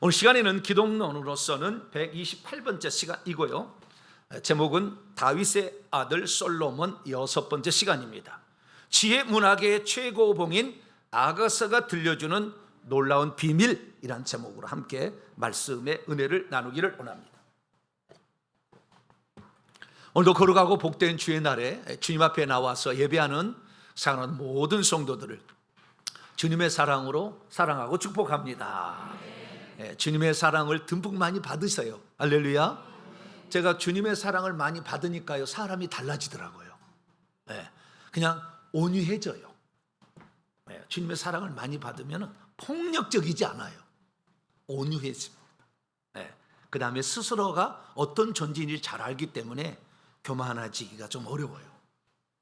오늘 시간에는 기독론으로서는 128번째 시간이고요. 제목은 다윗의 아들 솔로몬 6번째 시간입니다. 지혜 문학의 최고봉인 아가서가 들려주는 놀라운 비밀이란 제목으로 함께 말씀의 은혜를 나누기를 원합니다. 오늘도 거룩하고 복된 주의 날에 주님 앞에 나와서 예배하는 사랑하는 모든 성도들을 주님의 사랑으로 사랑하고 축복합니다. 주님의 사랑을 듬뿍 많이 받으세요. 할렐루야. 제가 주님의 사랑을 많이 받으니까요, 사람이 달라지더라고요. 그냥 온유해져요. 주님의 사랑을 많이 받으면 폭력적이지 않아요. 온유해집니다. 그 다음에 스스로가 어떤 존재인지 잘 알기 때문에 교만해지기가 좀 어려워요.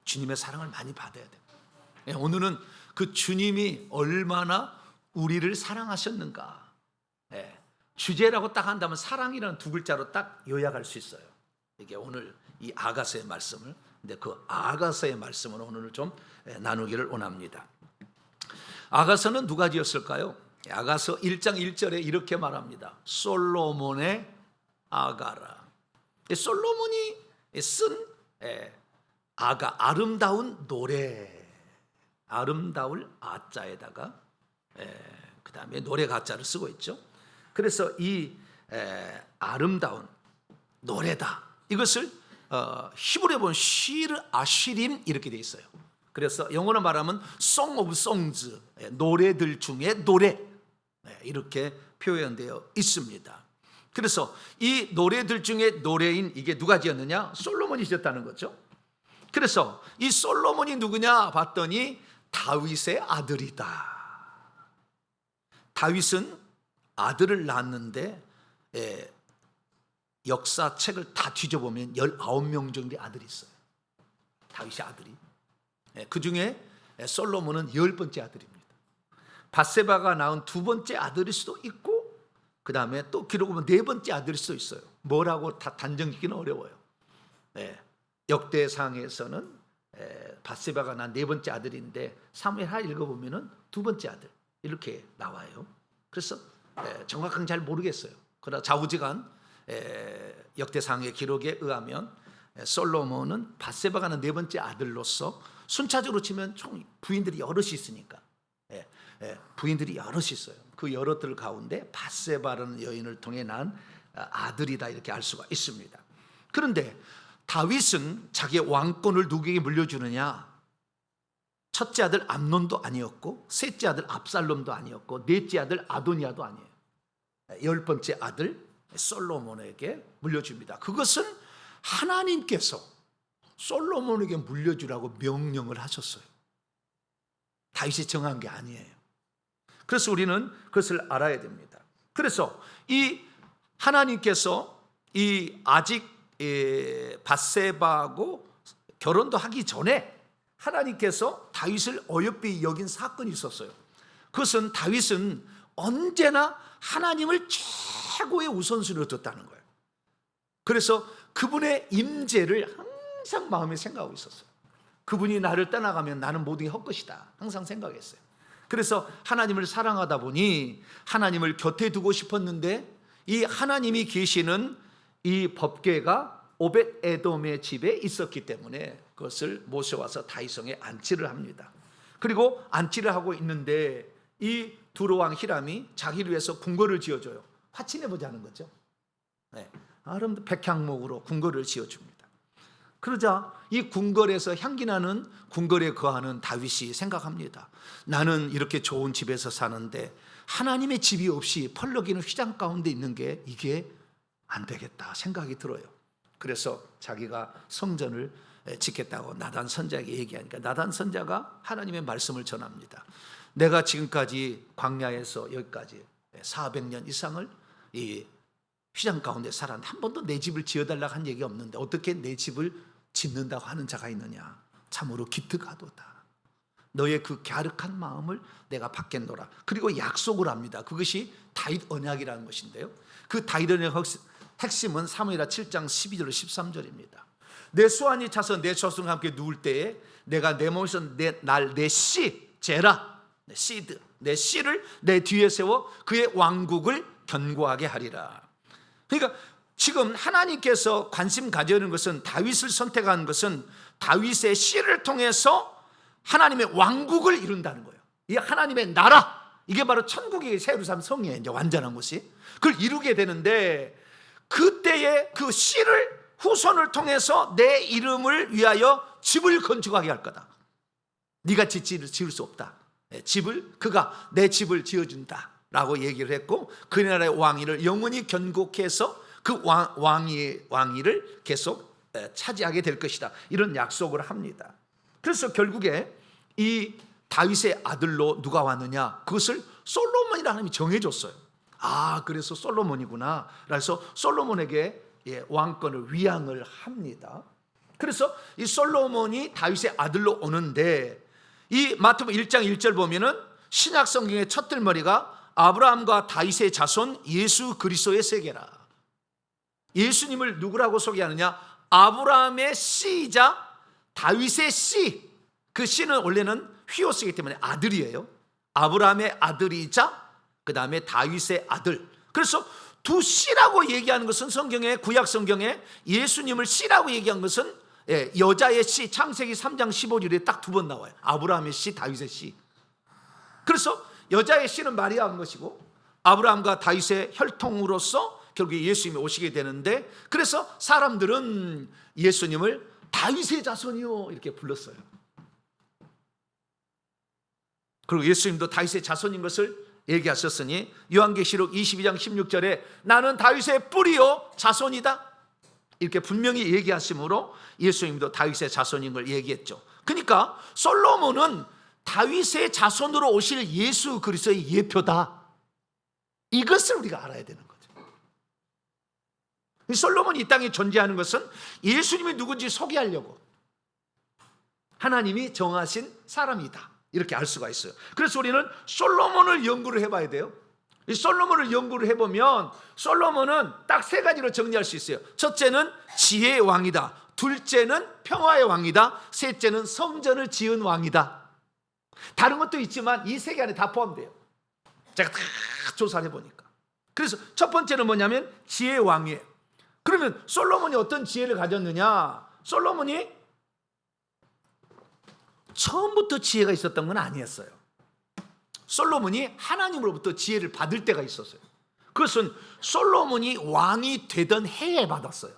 주님의 사랑을 많이 받아야 돼요. 오늘은 그 주님이 얼마나 우리를 사랑하셨는가, 주제라고 딱 한다면 사랑이라는 두 글자로 딱 요약할 수 있어요. 이게 오늘 이 아가서의 말씀을, 근데 그 아가서의 말씀을 오늘 좀 나누기를 원합니다. 아가서는 누가 지었을까요? 아가서 1장 1절에 이렇게 말합니다. 솔로몬의 아가라. 솔로몬이 쓴 아가, 아름다운 노래, 아름다울 아자에다가 그 다음에 노래 가자를 쓰고 있죠. 그래서 이 아름다운 노래다, 이것을 히브리어 보면 시르 아시림 이렇게 돼 있어요. 그래서 영어로 말하면 Song of Songs, 노래들 중에 노래, 이렇게 표현되어 있습니다. 그래서 이 노래들 중에 노래인 이게 누가 지었느냐? 솔로몬이 지었다는 거죠. 그래서 이 솔로몬이 누구냐 봤더니 다윗의 아들이다. 다윗은 아들을 낳았는데 역사책을 다 뒤져보면 19명 정도의 아들이 있어요. 다윗의 아들이. 그 중에 솔로몬은 10번째 아들입니다. 밧세바가 낳은 두 번째 아들일 수도 있고, 그 다음에 또 기록 보면 4번째 아들일 수도 있어요. 뭐라고 다 단정짓기는 어려워요. 역대상에서는 밧세바가 낳은 4번째 아들인데 사무엘하 읽어보면 2번째 아들 이렇게 나와요. 그래서 정확하게 잘 모르겠어요. 그러나 좌우지간 역대상의 기록에 의하면 솔로몬은 밧세바가 낳은 4번째 아들로서 순차적으로 치면 총 부인들이 여럿이 있으니까 부인들이 여럿이 있어요. 그 여럿들 가운데 밧세바라는 여인을 통해 낳은 아들이다, 이렇게 알 수가 있습니다. 그런데 다윗은 자기의 왕권을 누구에게 물려주느냐? 첫째 아들 암논도 아니었고, 셋째 아들 압살롬도 아니었고, 넷째 아들 아도니아도 아니에요. 10번째 아들 솔로몬에게 물려줍니다. 그것은 하나님께서 솔로몬에게 물려주라고 명령을 하셨어요. 다윗이 정한 게 아니에요. 그래서 우리는 그것을 알아야 됩니다. 그래서 이 하나님께서 이 아직 밧세바하고 결혼도 하기 전에 하나님께서 다윗을 어여삐 여긴 사건이 있었어요. 그것은 다윗은 언제나 하나님을 최고의 우선순위로 뒀다는 거예요. 그래서 그분의 임재를 항상 마음에 생각하고 있었어요. 그분이 나를 떠나가면 나는 모든 게 헛것이다, 항상 생각했어요. 그래서 하나님을 사랑하다 보니 하나님을 곁에 두고 싶었는데, 이 하나님이 계시는 이 법궤가 오벳 에돔의 집에 있었기 때문에 그것을 모셔와서 다윗성에 안치를 합니다. 그리고 안치를 하고 있는데 이 두로왕 히람이 자기를 위해서 궁궐을 지어줘요. 화친해보자는 거죠. 아름다운 백향목으로 궁궐을 지어줍니다. 그러자 이 궁궐에서 향기나는 궁궐에 거하는 다윗이 생각합니다. 나는 이렇게 좋은 집에서 사는데 하나님의 집이 없이 펄럭이는 휘장 가운데 있는 게 이게 안 되겠다 생각이 들어요. 그래서 자기가 성전을 짓겠다고 나단 선자에게 얘기하니까 나단 선자가 하나님의 말씀을 전합니다. 내가 지금까지 광야에서 여기까지 400년 이상을 이 휘장 가운데 살았는데 한 번도 내 집을 지어달라고 한 얘기 없는데 어떻게 내 집을 짓는다고 하는 자가 있느냐? 참으로 기특하도다. 너의 그 갸륵한 마음을 내가 받겠노라. 그리고 약속을 합니다. 그것이 다윗 언약이라는 것인데요, 그 다윗 언약의 핵심은 사무엘하 7장 12절 13절입니다. 내 수완이 차서 내 조상과 함께 누울 때에 내가 내 몸에서 내 씨 제라, 내 씨드, 내 씨를 내 뒤에 세워 그의 왕국을 견고하게 하리라. 그러니까 지금 하나님께서 관심 가지는 것은, 다윗을 선택한 것은 다윗의 씨를 통해서 하나님의 왕국을 이룬다는 거예요. 이 하나님의 나라, 이게 바로 천국의 새 예루살렘 성이에요. 이제 완전한 것이 그걸 이루게 되는데, 그때의 그 씨를, 후손을 통해서 내 이름을 위하여 집을 건축하게 할 거다. 네가 지을 수 없다. 그가 내 집을 지어준다 라고 얘기를 했고, 그 나라의 왕위를 영원히 견고해서 그 왕위를 계속 차지하게 될 것이다, 이런 약속을 합니다. 그래서 결국에 이 다윗의 아들로 누가 왔느냐, 그것을 솔로몬이라는 사람이 정해줬어요. 그래서 솔로몬이구나. 그래서 솔로몬에게 왕권을 위양을 합니다. 그래서 이 솔로몬이 다윗의 아들로 오는데, 이 마태복음 1장 1절 보면은 신약 성경의 첫 들머리가 아브라함과 다윗의 자손 예수 그리스도의 세계라. 예수님을 누구라고 소개하느냐? 아브라함의 씨이자 다윗의 씨. 그 씨는 원래는 휘오스이기 때문에 아들이에요. 아브라함의 아들이자 그 다음에 다윗의 아들. 그래서 두 씨라고 얘기하는 것은, 성경에, 구약 성경에 예수님을 씨라고 얘기한 것은 여자의 씨, 창세기 3장 15절에 딱 두 번 나와요. 아브라함의 씨, 다윗의 씨. 그래서 여자의 씨는 마리아인 것이고, 아브라함과 다윗의 혈통으로서 결국에 예수님이 오시게 되는데, 그래서 사람들은 예수님을 다윗의 자손이요 이렇게 불렀어요. 그리고 예수님도 다윗의 자손인 것을 얘기하셨으니, 요한계시록 22장 16절에 나는 다윗의 뿌리요 자손이다 이렇게 분명히 얘기하심으로 예수님도 다윗의 자손인 걸 얘기했죠. 그러니까 솔로몬은 다윗의 자손으로 오실 예수 그리스도의 예표다, 이것을 우리가 알아야 되는 거죠. 솔로몬이 이 땅에 존재하는 것은 예수님이 누군지 소개하려고 하나님이 정하신 사람이다, 이렇게 알 수가 있어요. 그래서 우리는 솔로몬을 연구를 해봐야 돼요. 이 솔로몬을 연구를 해보면 솔로몬은 딱 세 가지로 정리할 수 있어요. 첫째는 지혜의 왕이다, 둘째는 평화의 왕이다, 셋째는 성전을 지은 왕이다. 다른 것도 있지만 이 세 개 안에 다 포함돼요. 제가 다 조사를 해보니까. 그래서 첫 번째는 뭐냐면 지혜의 왕이에요. 그러면 솔로몬이 어떤 지혜를 가졌느냐? 솔로몬이 처음부터 지혜가 있었던 건 아니었어요. 솔로몬이 하나님으로부터 지혜를 받을 때가 있었어요. 그것은 솔로몬이 왕이 되던 해에 받았어요.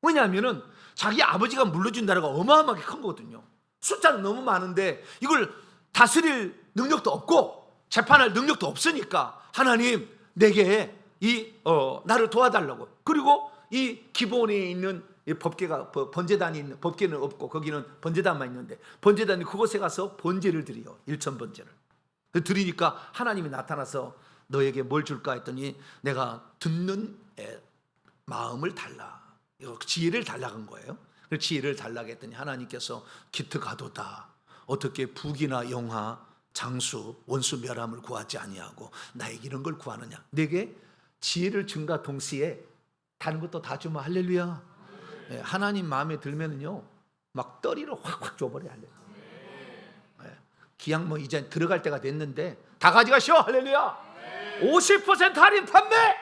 왜냐하면 자기 아버지가 물려준 나라가 어마어마하게 큰 거거든요. 숫자는 너무 많은데 이걸 다스릴 능력도 없고 재판할 능력도 없으니까, 하나님 내게 나를 도와달라고. 그리고 이 기본에 있는 법궤가, 번제단이 있는, 법궤는 없고 거기는 번제단만 있는데, 번제단이 그곳에 가서 번제를 드려요. 일천 번제를 드리니까 하나님이 나타나서 너에게 뭘 줄까 했더니 내가 듣는 마음을 달라, 지혜를 달라간 거예요. 그 지혜를 달라고 했더니 하나님께서 기특하도다, 어떻게 북이나 영하, 장수, 원수 멸함을 구하지 아니하고 나에게 이런 걸 구하느냐. 내게 지혜를 준과 동시에 다른 것도 다 주면 할렐루야. 하나님 마음에 들면은요 막 떨이로 확확 줘버려. 할렐루야. 기왕 뭐 이제 들어갈 때가 됐는데 다 가져가시오. 할렐루야. 50% 할인 판매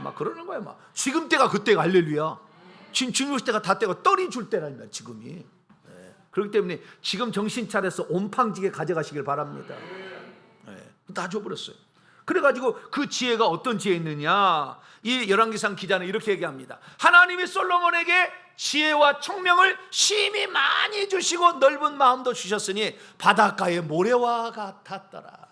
막 그러는 거야. 막 지금 때가 그때가 할렐루야. 지금 중요시 때가 다 때가 떨이 줄 때라니까 지금이. 그렇기 때문에 지금 정신 차려서 온팡지게 가져가시길 바랍니다. 다 줘버렸어요. 그래가지고 그 지혜가 어떤 지혜였느냐, 이 열왕기상 기자는 이렇게 얘기합니다. 하나님이 솔로몬에게 지혜와 총명을 심히 많이 주시고 넓은 마음도 주셨으니 바닷가의 모래와 같았더라.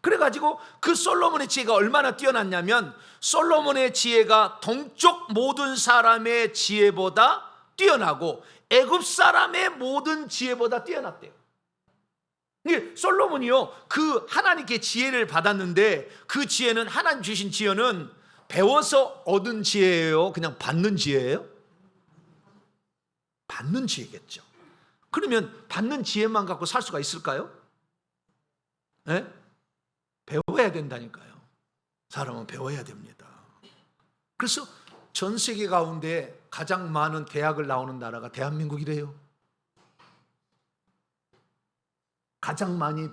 그래가지고 그 솔로몬의 지혜가 얼마나 뛰어났냐면, 솔로몬의 지혜가 동쪽 모든 사람의 지혜보다 뛰어나고 애굽 사람의 모든 지혜보다 뛰어났대요. 솔로몬이요, 그 하나님께 지혜를 받았는데, 그 지혜는, 하나님 주신 지혜는 배워서 얻은 지혜예요, 그냥 받는 지혜예요? 받는 지혜겠죠. 그러면 받는 지혜만 갖고 살 수가 있을까요? 네? 배워야 된다니까요. 사람은 배워야 됩니다. 그래서 전 세계 가운데 가장 많은 대학을 나오는 나라가 대한민국이래요. 가장 많이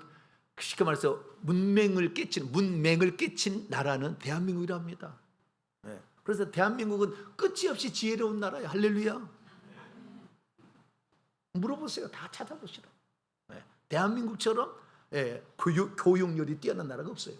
쉽게 말해서 문맹을 깨친 나라는 대한민국이랍니다. 그래서 대한민국은 끝이 없이 지혜로운 나라예요. 할렐루야. 물어보세요. 다 찾아보시라. 대한민국처럼 교육열이 뛰어난 나라가 없어요.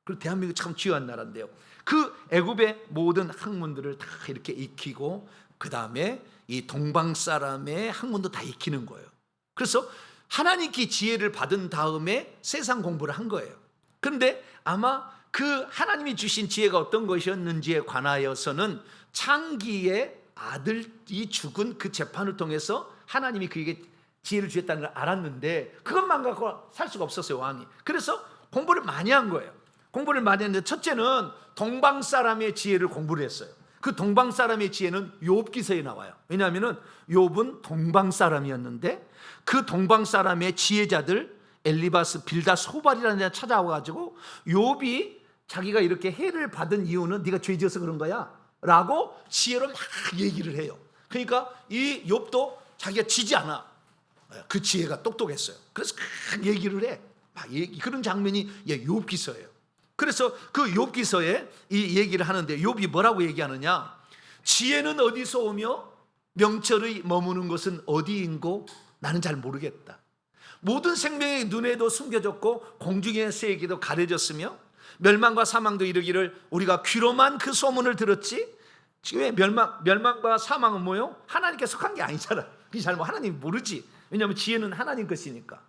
그리고 대한민국 참 귀한 나라인데요. 그 애굽의 모든 학문들을 다 이렇게 익히고 그 다음에 이 동방 사람의 학문도 다 익히는 거예요. 그래서 하나님께 지혜를 받은 다음에 세상 공부를 한 거예요. 그런데 아마 그 하나님이 주신 지혜가 어떤 것이었는지에 관하여서는 창기의 아들이 죽은 그 재판을 통해서 하나님이 그에게 지혜를 주셨다는 걸 알았는데 그것만 갖고 살 수가 없었어요, 왕이. 그래서 공부를 많이 한 거예요. 공부를 많이 했는데 첫째는 동방 사람의 지혜를 공부를 했어요. 그 동방 사람의 지혜는 욥기서에 나와요. 왜냐하면 욥은 동방 사람이었는데 그 동방 사람의 지혜자들 엘리바스, 빌다, 소발이라는 데 찾아와가지고 욥이 자기가 이렇게 해를 받은 이유는 네가 죄 지어서 그런 거야 라고 지혜로 막 얘기를 해요. 그러니까 이 욥도 자기가 지지 않아. 그 지혜가 똑똑했어요. 그래서 막 얘기를 해. 막 그런 장면이 욥기서예요. 그래서 그 욥기서에 이 얘기를 하는데 욥이 뭐라고 얘기하느냐? 지혜는 어디서 오며 명철의 머무는 것은 어디인고 나는 잘 모르겠다. 모든 생명의 눈에도 숨겨졌고 공중의 새에게도 가려졌으며 멸망과 사망도 이르기를 우리가 귀로만 그 소문을 들었지. 왜 멸망과 사망은 뭐요? 하나님께 속한 게 아니잖아. 그게 잘못 하나님 모르지. 왜냐하면 지혜는 하나님 것이니까.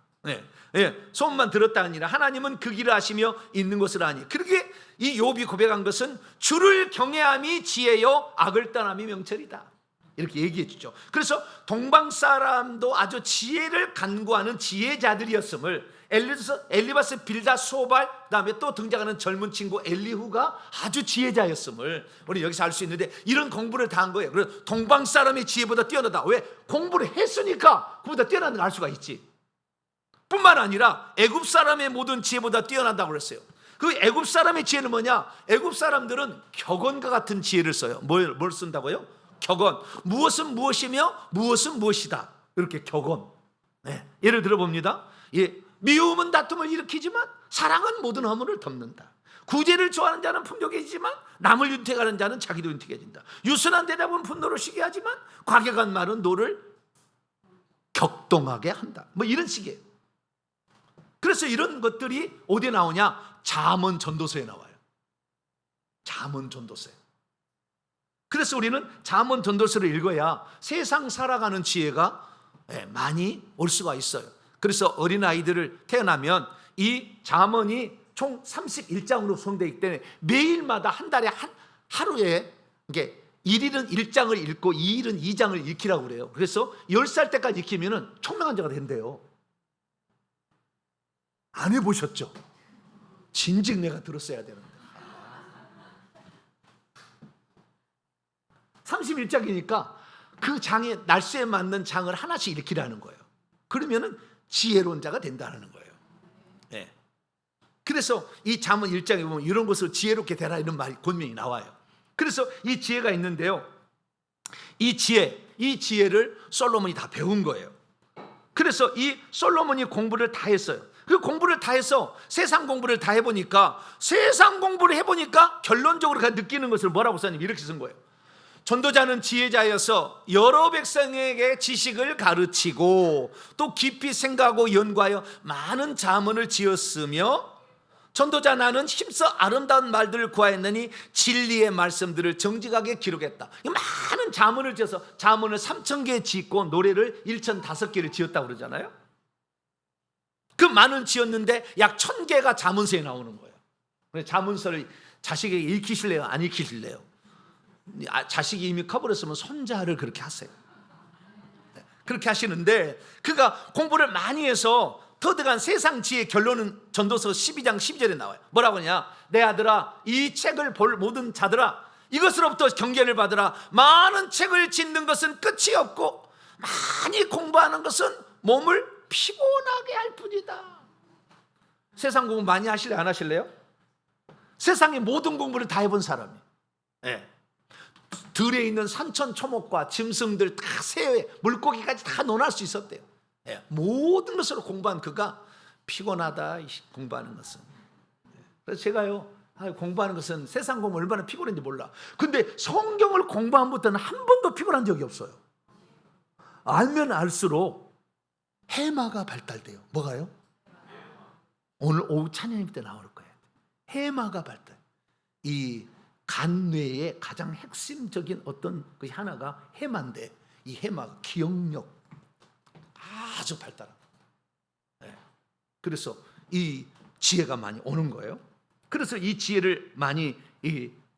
소문만 들었다 아니라 하나님은 그 길을 아시며 있는 것을 아니. 그렇게 이 욥이 고백한 것은 주를 경외함이 지혜요 악을 떠남이 명철이다. 이렇게 얘기해 주죠. 그래서 동방 사람도 아주 지혜를 간구하는 지혜자들이었음을 엘리바스, 빌다, 소발, 그다음에 또 등장하는 젊은 친구 엘리후가 아주 지혜자였음을 우리 여기서 알 수 있는데 이런 공부를 다 한 거예요. 그래서 동방 사람의 지혜보다 뛰어나다. 왜? 공부를 했으니까 그보다 뛰어난 걸 알 수가 있지. 뿐만 아니라 애굽 사람의 모든 지혜보다 뛰어난다고 그랬어요. 그 애굽 사람의 지혜는 뭐냐? 애굽 사람들은 격언과 같은 지혜를 써요. 뭘 쓴다고요? 격언. 무엇은 무엇이며 무엇은 무엇이다. 이렇게 격언. 예를 들어 봅니다. 미움은 다툼을 일으키지만 사랑은 모든 허물을 덮는다. 구제를 좋아하는 자는 풍족해지지만 남을 윤택하는 자는 자기도 윤택해진다. 유순한 대답은 분노를 쉬게 하지만 과격한 말은 노를 격동하게 한다. 뭐 이런 식이에요. 그래서 이런 것들이 어디에 나오냐? 잠언 전도서에 나와요. 잠언 전도서. 그래서 우리는 잠언 전도서를 읽어야 세상 살아가는 지혜가 많이 올 수가 있어요. 그래서 어린아이들을 태어나면 이 잠언이 총 31장으로 구성되어 있기 때문에 매일마다 한 달에 하루에 이게 1일은 1장을 읽고 2일은 2장을 읽히라고 그래요. 그래서 10살 때까지 읽히면 총명한 자가 된대요. 안 해보셨죠? 진즉 내가 들었어야 되는데 31장이니까 그 장의 날수에 맞는 장을 하나씩 읽히라는 거예요. 그러면은 지혜로운 자가 된다는 거예요. 그래서 이 잠언 1장에 보면 이런 것으로 지혜롭게 되라 이런 말이 권면이 나와요. 그래서 이 지혜가 있는데요. 이 지혜를 솔로몬이 다 배운 거예요. 그래서 이 솔로몬이 공부를 다 했어요. 그 공부를 다 해서 세상 공부를 다 해보니까 결론적으로 느끼는 것을 뭐라고 써님 이렇게 쓴 거예요. 전도자는 지혜자여서 여러 백성에게 지식을 가르치고 또 깊이 생각하고 연구하여 많은 잠언을 지었으며 전도자 나는 힘써 아름다운 말들을 구하였느니 진리의 말씀들을 정직하게 기록했다. 많은 잠언을 지어서 잠언을 3,000개 짓고 노래를 1,005개를 지었다고 그러잖아요. 그 많은 지었는데 약 1,000개가 잠언서에 나오는 거예요. 잠언서를 자식에게 읽히실래요? 안 읽히실래요? 자식이 이미 커버렸으면 손자를 그렇게 하세요. 그렇게 하시는데 그가 공부를 많이 해서 터득한 세상 지혜의 결론은 전도서 12장 12절에 나와요. 뭐라고 하냐? 내 아들아 이 책을 볼 모든 자들아 이것으로부터 경계를 받으라. 많은 책을 짓는 것은 끝이 없고 많이 공부하는 것은 몸을 피곤하게 할 뿐이다. 세상 공부 많이 하실래요? 안 하실래요? 세상의 모든 공부를 다 해본 사람이 들에 있는 산천 초목과 짐승들 다 새, 물고기까지 다 논할 수 있었대요. 모든 것으로 공부한 그가 피곤하다 공부하는 것은. 그래서 제가요, 공부하는 것은 세상 공부 얼마나 피곤한지 몰라. 근데 성경을 공부한부터는 한 번도 피곤한 적이 없어요. 알면 알수록 해마가 발달돼요. 뭐가요? 오늘 오후 찬양일 때 나올 거예요. 해마가 발달. 이 간뇌의 가장 핵심적인 어떤 그 하나가 해마인데, 이 해마가 기억력 아주 발달합니다. 네. 그래서 이 지혜가 많이 오는 거예요. 그래서 이 지혜를 많이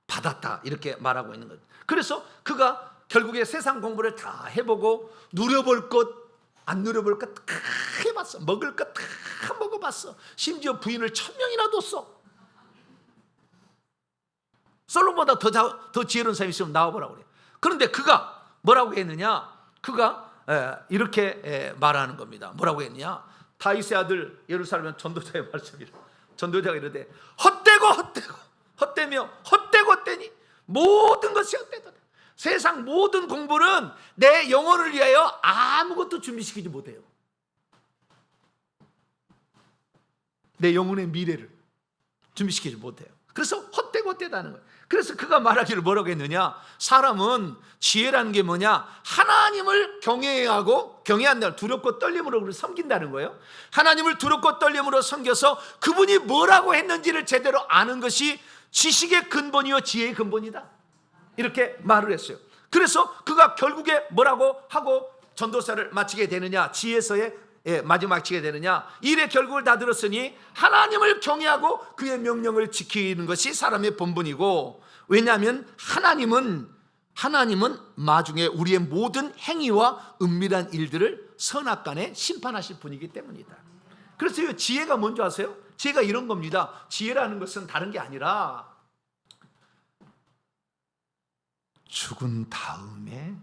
받았다 이렇게 말하고 있는 거죠. 그래서 그가 결국에 세상 공부를 다 해보고 누려볼 것 안 누려볼 것 다 해봤어. 먹을 것 다 먹어봤어. 심지어 부인을 1000명이나 뒀어. 솔로몬보다 더 지혜로운 사람이 있으면 나와보라고 그래요. 그런데 그가 뭐라고 했느냐? 그가 이렇게 말하는 겁니다. 뭐라고 했느냐? 다윗의 아들 예루살렘 전도자의 말씀이라. 전도자가 이르되 헛되며 헛되니 모든 것이 헛되더라. 세상 모든 공부는 내 영혼을 위하여 아무것도 준비시키지 못해요. 내 영혼의 미래를 준비시키지 못해요. 그래서 헛되다는 거예요. 그래서 그가 말하기를 뭐라고 했느냐? 사람은 지혜라는 게 뭐냐? 하나님을 경외한다는 두렵고 떨림으로 섬긴다는 거예요. 하나님을 두렵고 떨림으로 섬겨서 그분이 뭐라고 했는지를 제대로 아는 것이 지식의 근본이요 지혜의 근본이다, 이렇게 말을 했어요. 그래서 그가 결국에 뭐라고 하고 전도사를 마치게 되느냐? 지혜서의 마지막 마치게 되느냐? 일의 결국을 다 들었으니 하나님을 경외하고 그의 명령을 지키는 것이 사람의 본분이고, 왜냐하면 하나님은 마중에 우리의 모든 행위와 은밀한 일들을 선악간에 심판하실 분이기 때문이다. 그래서 지혜가 뭔지 아세요? 지혜가 이런 겁니다. 지혜라는 것은 다른 게 아니라 죽은 다음에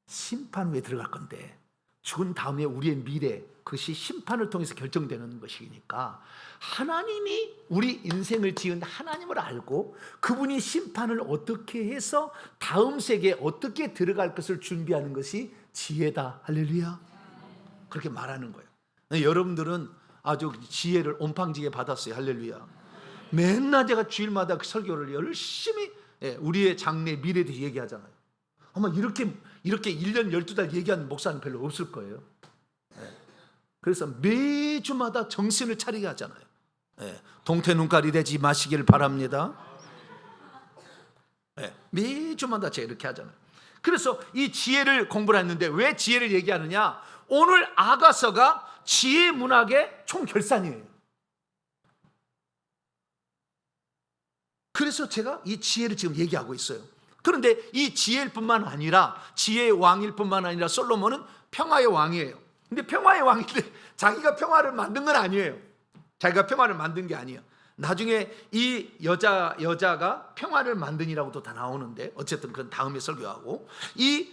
심판 후에 들어갈 건데, 죽은 다음에 우리의 미래, 그것이 심판을 통해서 결정되는 것이니까 하나님이 우리 인생을 지은 하나님을 알고 그분이 심판을 어떻게 해서 다음 세계에 어떻게 들어갈 것을 준비하는 것이 지혜다. 할렐루야. 그렇게 말하는 거예요. 여러분들은 아주 지혜를 온팡지게 받았어요. 할렐루야. 맨날 제가 주일마다 그 설교를 열심히 우리의 장래 미래에 대해 얘기하잖아요. 아마 이렇게 1년 12달 얘기하는 목사는 별로 없을 거예요. 그래서 매주마다 정신을 차리게 하잖아요. 동태 눈깔이 되지 마시길 바랍니다. 매주마다 제가 이렇게 하잖아요. 그래서 이 지혜를 공부를 했는데 왜 지혜를 얘기하느냐? 오늘 아가서가 지혜 문학의 총결산이에요. 그래서 제가 이 지혜를 지금 얘기하고 있어요. 그런데 이 지혜일 뿐만 아니라, 지혜의 왕일 뿐만 아니라 솔로몬은 평화의 왕이에요. 근데 평화의 왕인데 자기가 평화를 만든 건 아니에요. 자기가 평화를 만든 게 아니에요. 나중에 이 여자가 평화를 만드니라고도 다 나오는데, 어쨌든 그건 다음에 설교하고, 이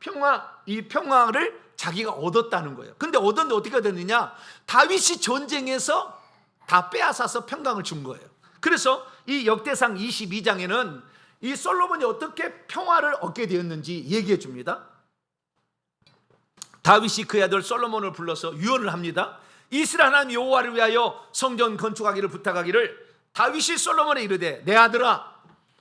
평화를 자기가 얻었다는 거예요. 근데 얻었는데 어떻게 됐느냐? 다윗이 전쟁에서 다 빼앗아서 평강을 준 거예요. 그래서 이 역대상 22장에는 이 솔로몬이 어떻게 평화를 얻게 되었는지 얘기해 줍니다. 다윗이 그의 아들 솔로몬을 불러서 유언을 합니다. 이스라엘 하나님 여호와를 위하여 성전 건축하기를 부탁하기를, 다윗이 솔로몬에 이르되 내 아들아,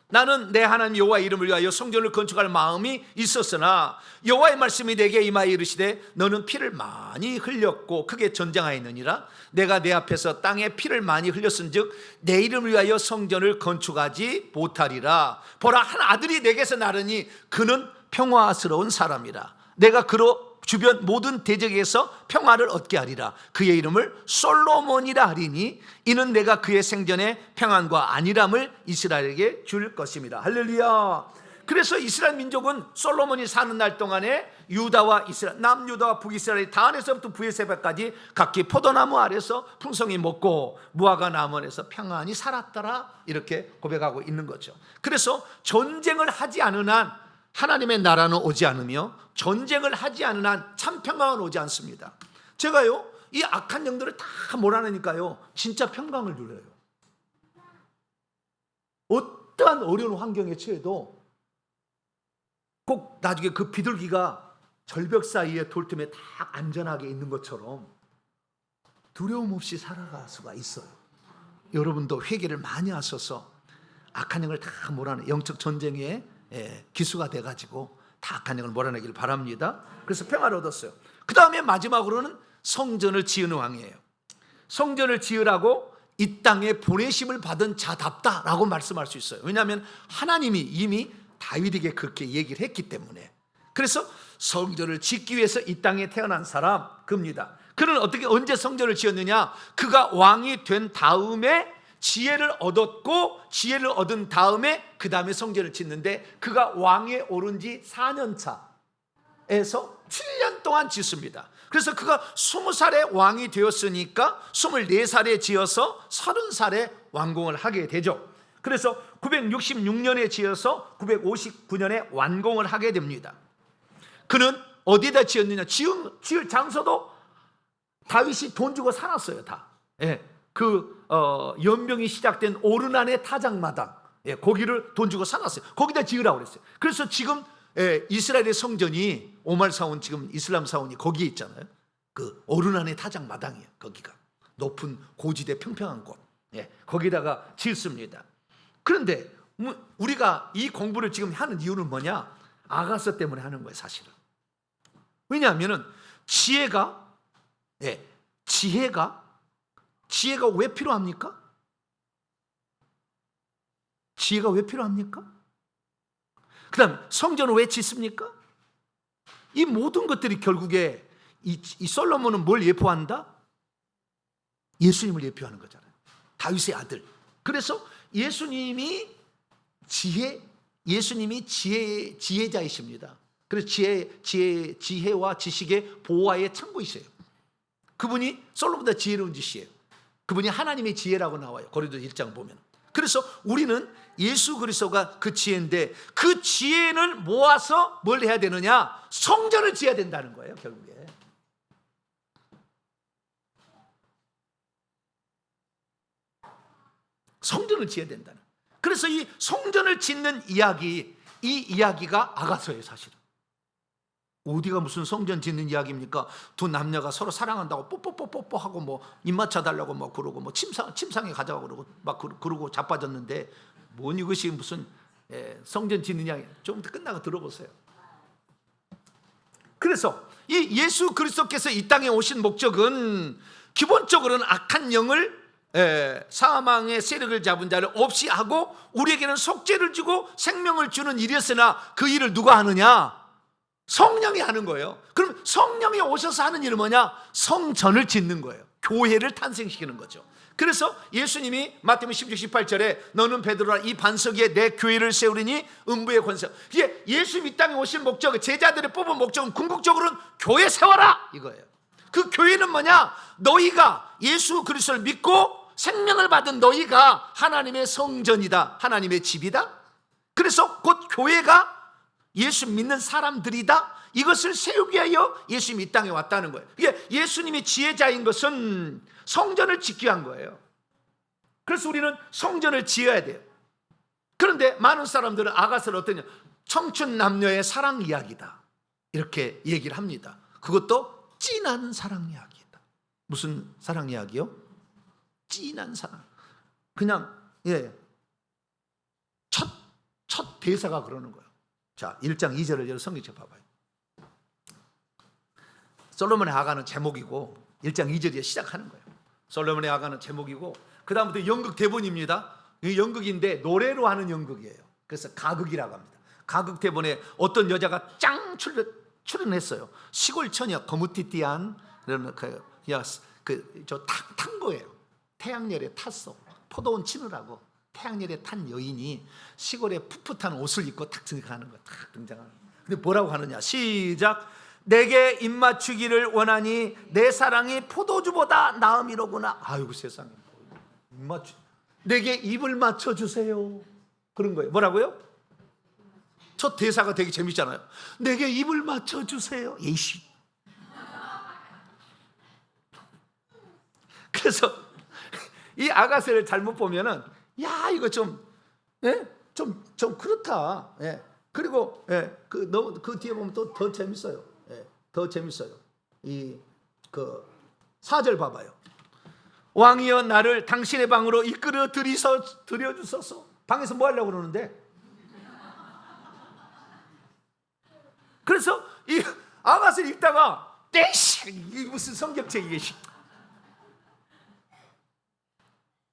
나는 내 하나님 여호와의 이름을 위하여 성전을 건축할 마음이 있었으나 여호와의 말씀이 내게 임하여 이르시되 너는 피를 많이 흘렸고 크게 전쟁하였느니라. 내가 내 앞에서 땅에 피를 많이 흘렸은즉 내 이름을 위하여 성전을 건축하지 못하리라. 보라, 한 아들이 내게서 나르니 그는 평화스러운 사람이라. 내가 그로 주변 모든 대적에서 평화를 얻게 하리라. 그의 이름을 솔로몬이라 하리니 이는 내가 그의 생전에 평안과 안일함을 이스라엘에게 줄 것임이라. 할렐루야. 그래서 이스라엘 민족은 솔로몬이 사는 날 동안에 유다와 이스라엘, 남유다와 북이스라엘이 다안에서부터 브에세바까지 각기 포도나무 아래서 풍성히 먹고 무화과 나무 아래서 평안히 살았더라, 이렇게 고백하고 있는 거죠. 그래서 전쟁을 하지 않은 한 하나님의 나라는 오지 않으며 전쟁을 하지 않은 한 참 평강은 오지 않습니다. 제가요, 이 악한 영들을 다 몰아내니까요 진짜 평강을 누려요. 어떠한 어려운 환경에 처해도 꼭 나중에 그 비둘기가 절벽 사이에 돌 틈에 다 안전하게 있는 것처럼 두려움 없이 살아갈 수가 있어요. 여러분도 회개를 많이 하셔서 악한 영을 다 몰아내, 영적 전쟁의 기수가 돼가지고 다 악한 영을 몰아내기를 바랍니다. 그래서 평화를 얻었어요. 그 다음에 마지막으로는 성전을 지은 왕이에요. 성전을 지으라고 이 땅에 보내심을 받은 자답다라고 말씀할 수 있어요. 왜냐하면 하나님이 이미 다윗에게 그렇게 얘기를 했기 때문에. 그래서 성전을 짓기 위해서 이 땅에 태어난 사람 그입니다. 그는 어떻게 언제 성전을 지었느냐? 그가 왕이 된 다음에 지혜를 얻었고, 지혜를 얻은 다음에 그 다음에 성전을 짓는데, 그가 왕에 오른 지 4년 차에서 7년 동안 짓습니다. 그래서 그가 20살에 왕이 되었으니까 24살에 지어서 30살에 완공을 하게 되죠. 그래서 966년에 지어서 959년에 완공을 하게 됩니다. 그는 어디다 지었느냐? 지을 장소도 다윗이 돈 주고 사놨어요. 다. 연병이 시작된 오르난의 타작마당, 거기를 돈 주고 사놨어요. 거기다 지으라고 그랬어요. 그래서 지금 이스라엘의 성전이, 오말 사원, 지금 이슬람 사원이 거기에 있잖아요. 그 오르난의 타작마당이에요. 거기가 높은 고지대 평평한 곳, 거기다가 짓습니다. 그런데 우리가 이 공부를 지금 하는 이유는 뭐냐? 아가서 때문에 하는 거예요, 사실은. 왜냐하면 지혜가 왜 필요합니까? 지혜가 왜 필요합니까? 그 다음에 성전을 왜 짓습니까? 이 모든 것들이 결국에 이 솔로몬은 뭘 예표한다? 예수님을 예표하는 거잖아요. 다윗의 아들. 그래서 예수님이 지혜자이십니다. 그래서 지혜와 지식의 보화의 창고이세요. 그분이 솔로몬보다 지혜로운 짓이에요. 그분이 하나님의 지혜라고 나와요. 고린도서 1장 보면. 그래서 우리는 예수 그리스도가 그 지혜인데, 그 지혜를 모아서 뭘 해야 되느냐? 성전을 지어야 된다는 거예요, 결국에. 성전을 지어야 된다는. 그래서 이 성전을 짓는 이야기, 이 이야기가 아가서예요, 사실은. 어디가 무슨 성전 짓는 이야기입니까? 두 남녀가 서로 사랑한다고 뽀뽀뽀뽀뽀 하고 뭐 입맞춰 달라고 막 그러고 뭐 침상에 가자고 그러고 막 그러고 자빠졌는데, 뭔 이것이 무슨 성전 짓는 이야기. 좀 더 끝나고 들어보세요. 그래서 이 예수 그리스도께서 이 땅에 오신 목적은 기본적으로는 악한 영을, 사망의 세력을 잡은 자를 없이 하고 우리에게는 속죄를 주고 생명을 주는 일이었으나, 그 일을 누가 하느냐? 성령이 하는 거예요. 그럼 성령이 오셔서 하는 일은 뭐냐? 성전을 짓는 거예요. 교회를 탄생시키는 거죠. 그래서 예수님이 마태복음 16, 18절에 너는 베드로라, 이 반석 위에 내 교회를 세우리니 음부의 권세. 이게 예수님 이 땅에 오신 목적, 제자들을 뽑은 목적은 궁극적으로는 교회 세워라 이거예요. 그 교회는 뭐냐? 너희가 예수 그리스도를 믿고 생명을 받은 너희가 하나님의 성전이다, 하나님의 집이다. 그래서 곧 교회가 예수 믿는 사람들이다. 이것을 세우기 위하여 예수님이 이 땅에 왔다는 거예요. 이게 예수님이 지혜자인 것은 성전을 짓기 위한 거예요. 그래서 우리는 성전을 지어야 돼요. 그런데 많은 사람들은 아가서를 어떠냐? 청춘 남녀의 사랑 이야기다, 이렇게 얘기를 합니다. 그것도 진한 사랑 이야기다. 무슨 사랑 이야기요? 진한 사랑. 그냥 첫 대사가 그러는 거예요. 자, 1장 2절을 여러분 성경책 봐봐요. 솔로몬의 아가는 제목이고 1장 2절에 시작하는 거예요. 솔로몬의 아가는 제목이고, 그 다음부터 연극 대본입니다. 이 연극인데 노래로 하는 연극이에요. 그래서 가극이라고 합니다. 가극 대본에 어떤 여자가 짱 출연했어요. 시골 처녀, 거무띠띠한 저 탕거예요. 태양열에 탔어. 포도원 치느라고 태양열에 탄 여인이 시골에 풋풋한 옷을 입고 탁 등장하는 거야. 탁 등장하는 거야. 근데 뭐라고 하느냐? 시작. 내게 입맞추기를 원하니 내 사랑이 포도주보다 나음이로구나. 아이고 세상에. 내게 입을 맞춰주세요. 그런 거예요. 뭐라고요? 첫 대사가 되게 재밌잖아요. 내게 입을 맞춰주세요. 예시. 그래서 이 아가새를 잘못 보면은, 야, 이거 좀 그렇다. 그리고 그 뒤에 보면 또 더 재밌어요. 더 재밌어요. 이 4절 봐봐요. 왕이여 나를 당신의 방으로 이끌어 들여주소서. 방에서 뭐 하려고 그러는데? 그래서 이 아가스를 읽다가 떼씨 이게 무슨 성경책 이게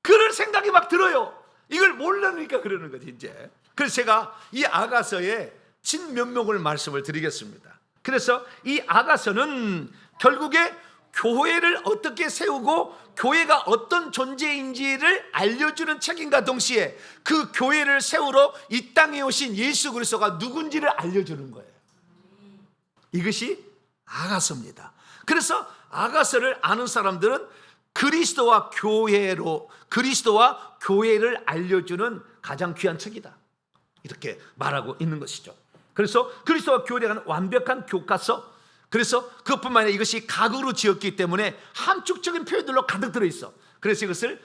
그럴 생각이 막 들어요. 이걸 모르니까 그러는 거지 이제. 그래서 제가 이 아가서의 진면목을 말씀을 드리겠습니다. 그래서 이 아가서는 결국에 교회를 어떻게 세우고 교회가 어떤 존재인지를 알려주는 책임과 동시에 그 교회를 세우러 이 땅에 오신 예수 그리스도가 누군지를 알려주는 거예요. 이것이 아가서입니다. 그래서 아가서를 아는 사람들은 그리스도와 교회를 알려주는 가장 귀한 책이다, 이렇게 말하고 있는 것이죠. 그래서 그리스도와 교회에 관한 완벽한 교과서, 그래서 그것뿐만 아니라 이것이 각으로 지었기 때문에 함축적인 표현들로 가득 들어있어. 그래서 이것을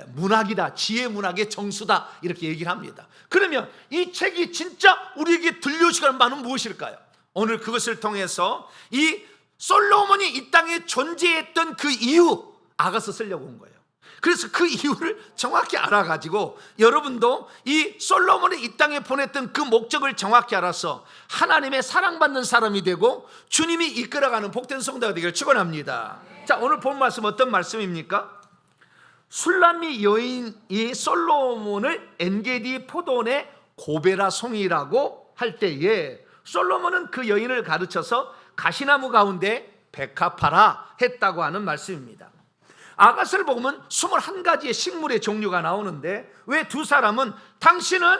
문학이다, 지혜 문학의 정수다, 이렇게 얘기를 합니다. 그러면 이 책이 진짜 우리에게 들려주실 바는 무엇일까요? 오늘 그것을 통해서 이 솔로몬이 이 땅에 존재했던 그 이유, 아가서 쓰려고 온 거예요. 그래서 그 이유를 정확히 알아가지고 여러분도 이 솔로몬이 이 땅에 보냈던 그 목적을 정확히 알아서 하나님의 사랑받는 사람이 되고 주님이 이끌어가는 복된 성도가 되기를 축원합니다. 자, 오늘 본 말씀 어떤 말씀입니까? 술람미 여인이 솔로몬을 엔게디 포도원의 고베라 송이라고 할 때에 솔로몬은 그 여인을 가르쳐서 가시나무 가운데 백합하라 했다고 하는 말씀입니다. 아가서를 보면 21가지의 식물의 종류가 나오는데 왜 두 사람은 당신은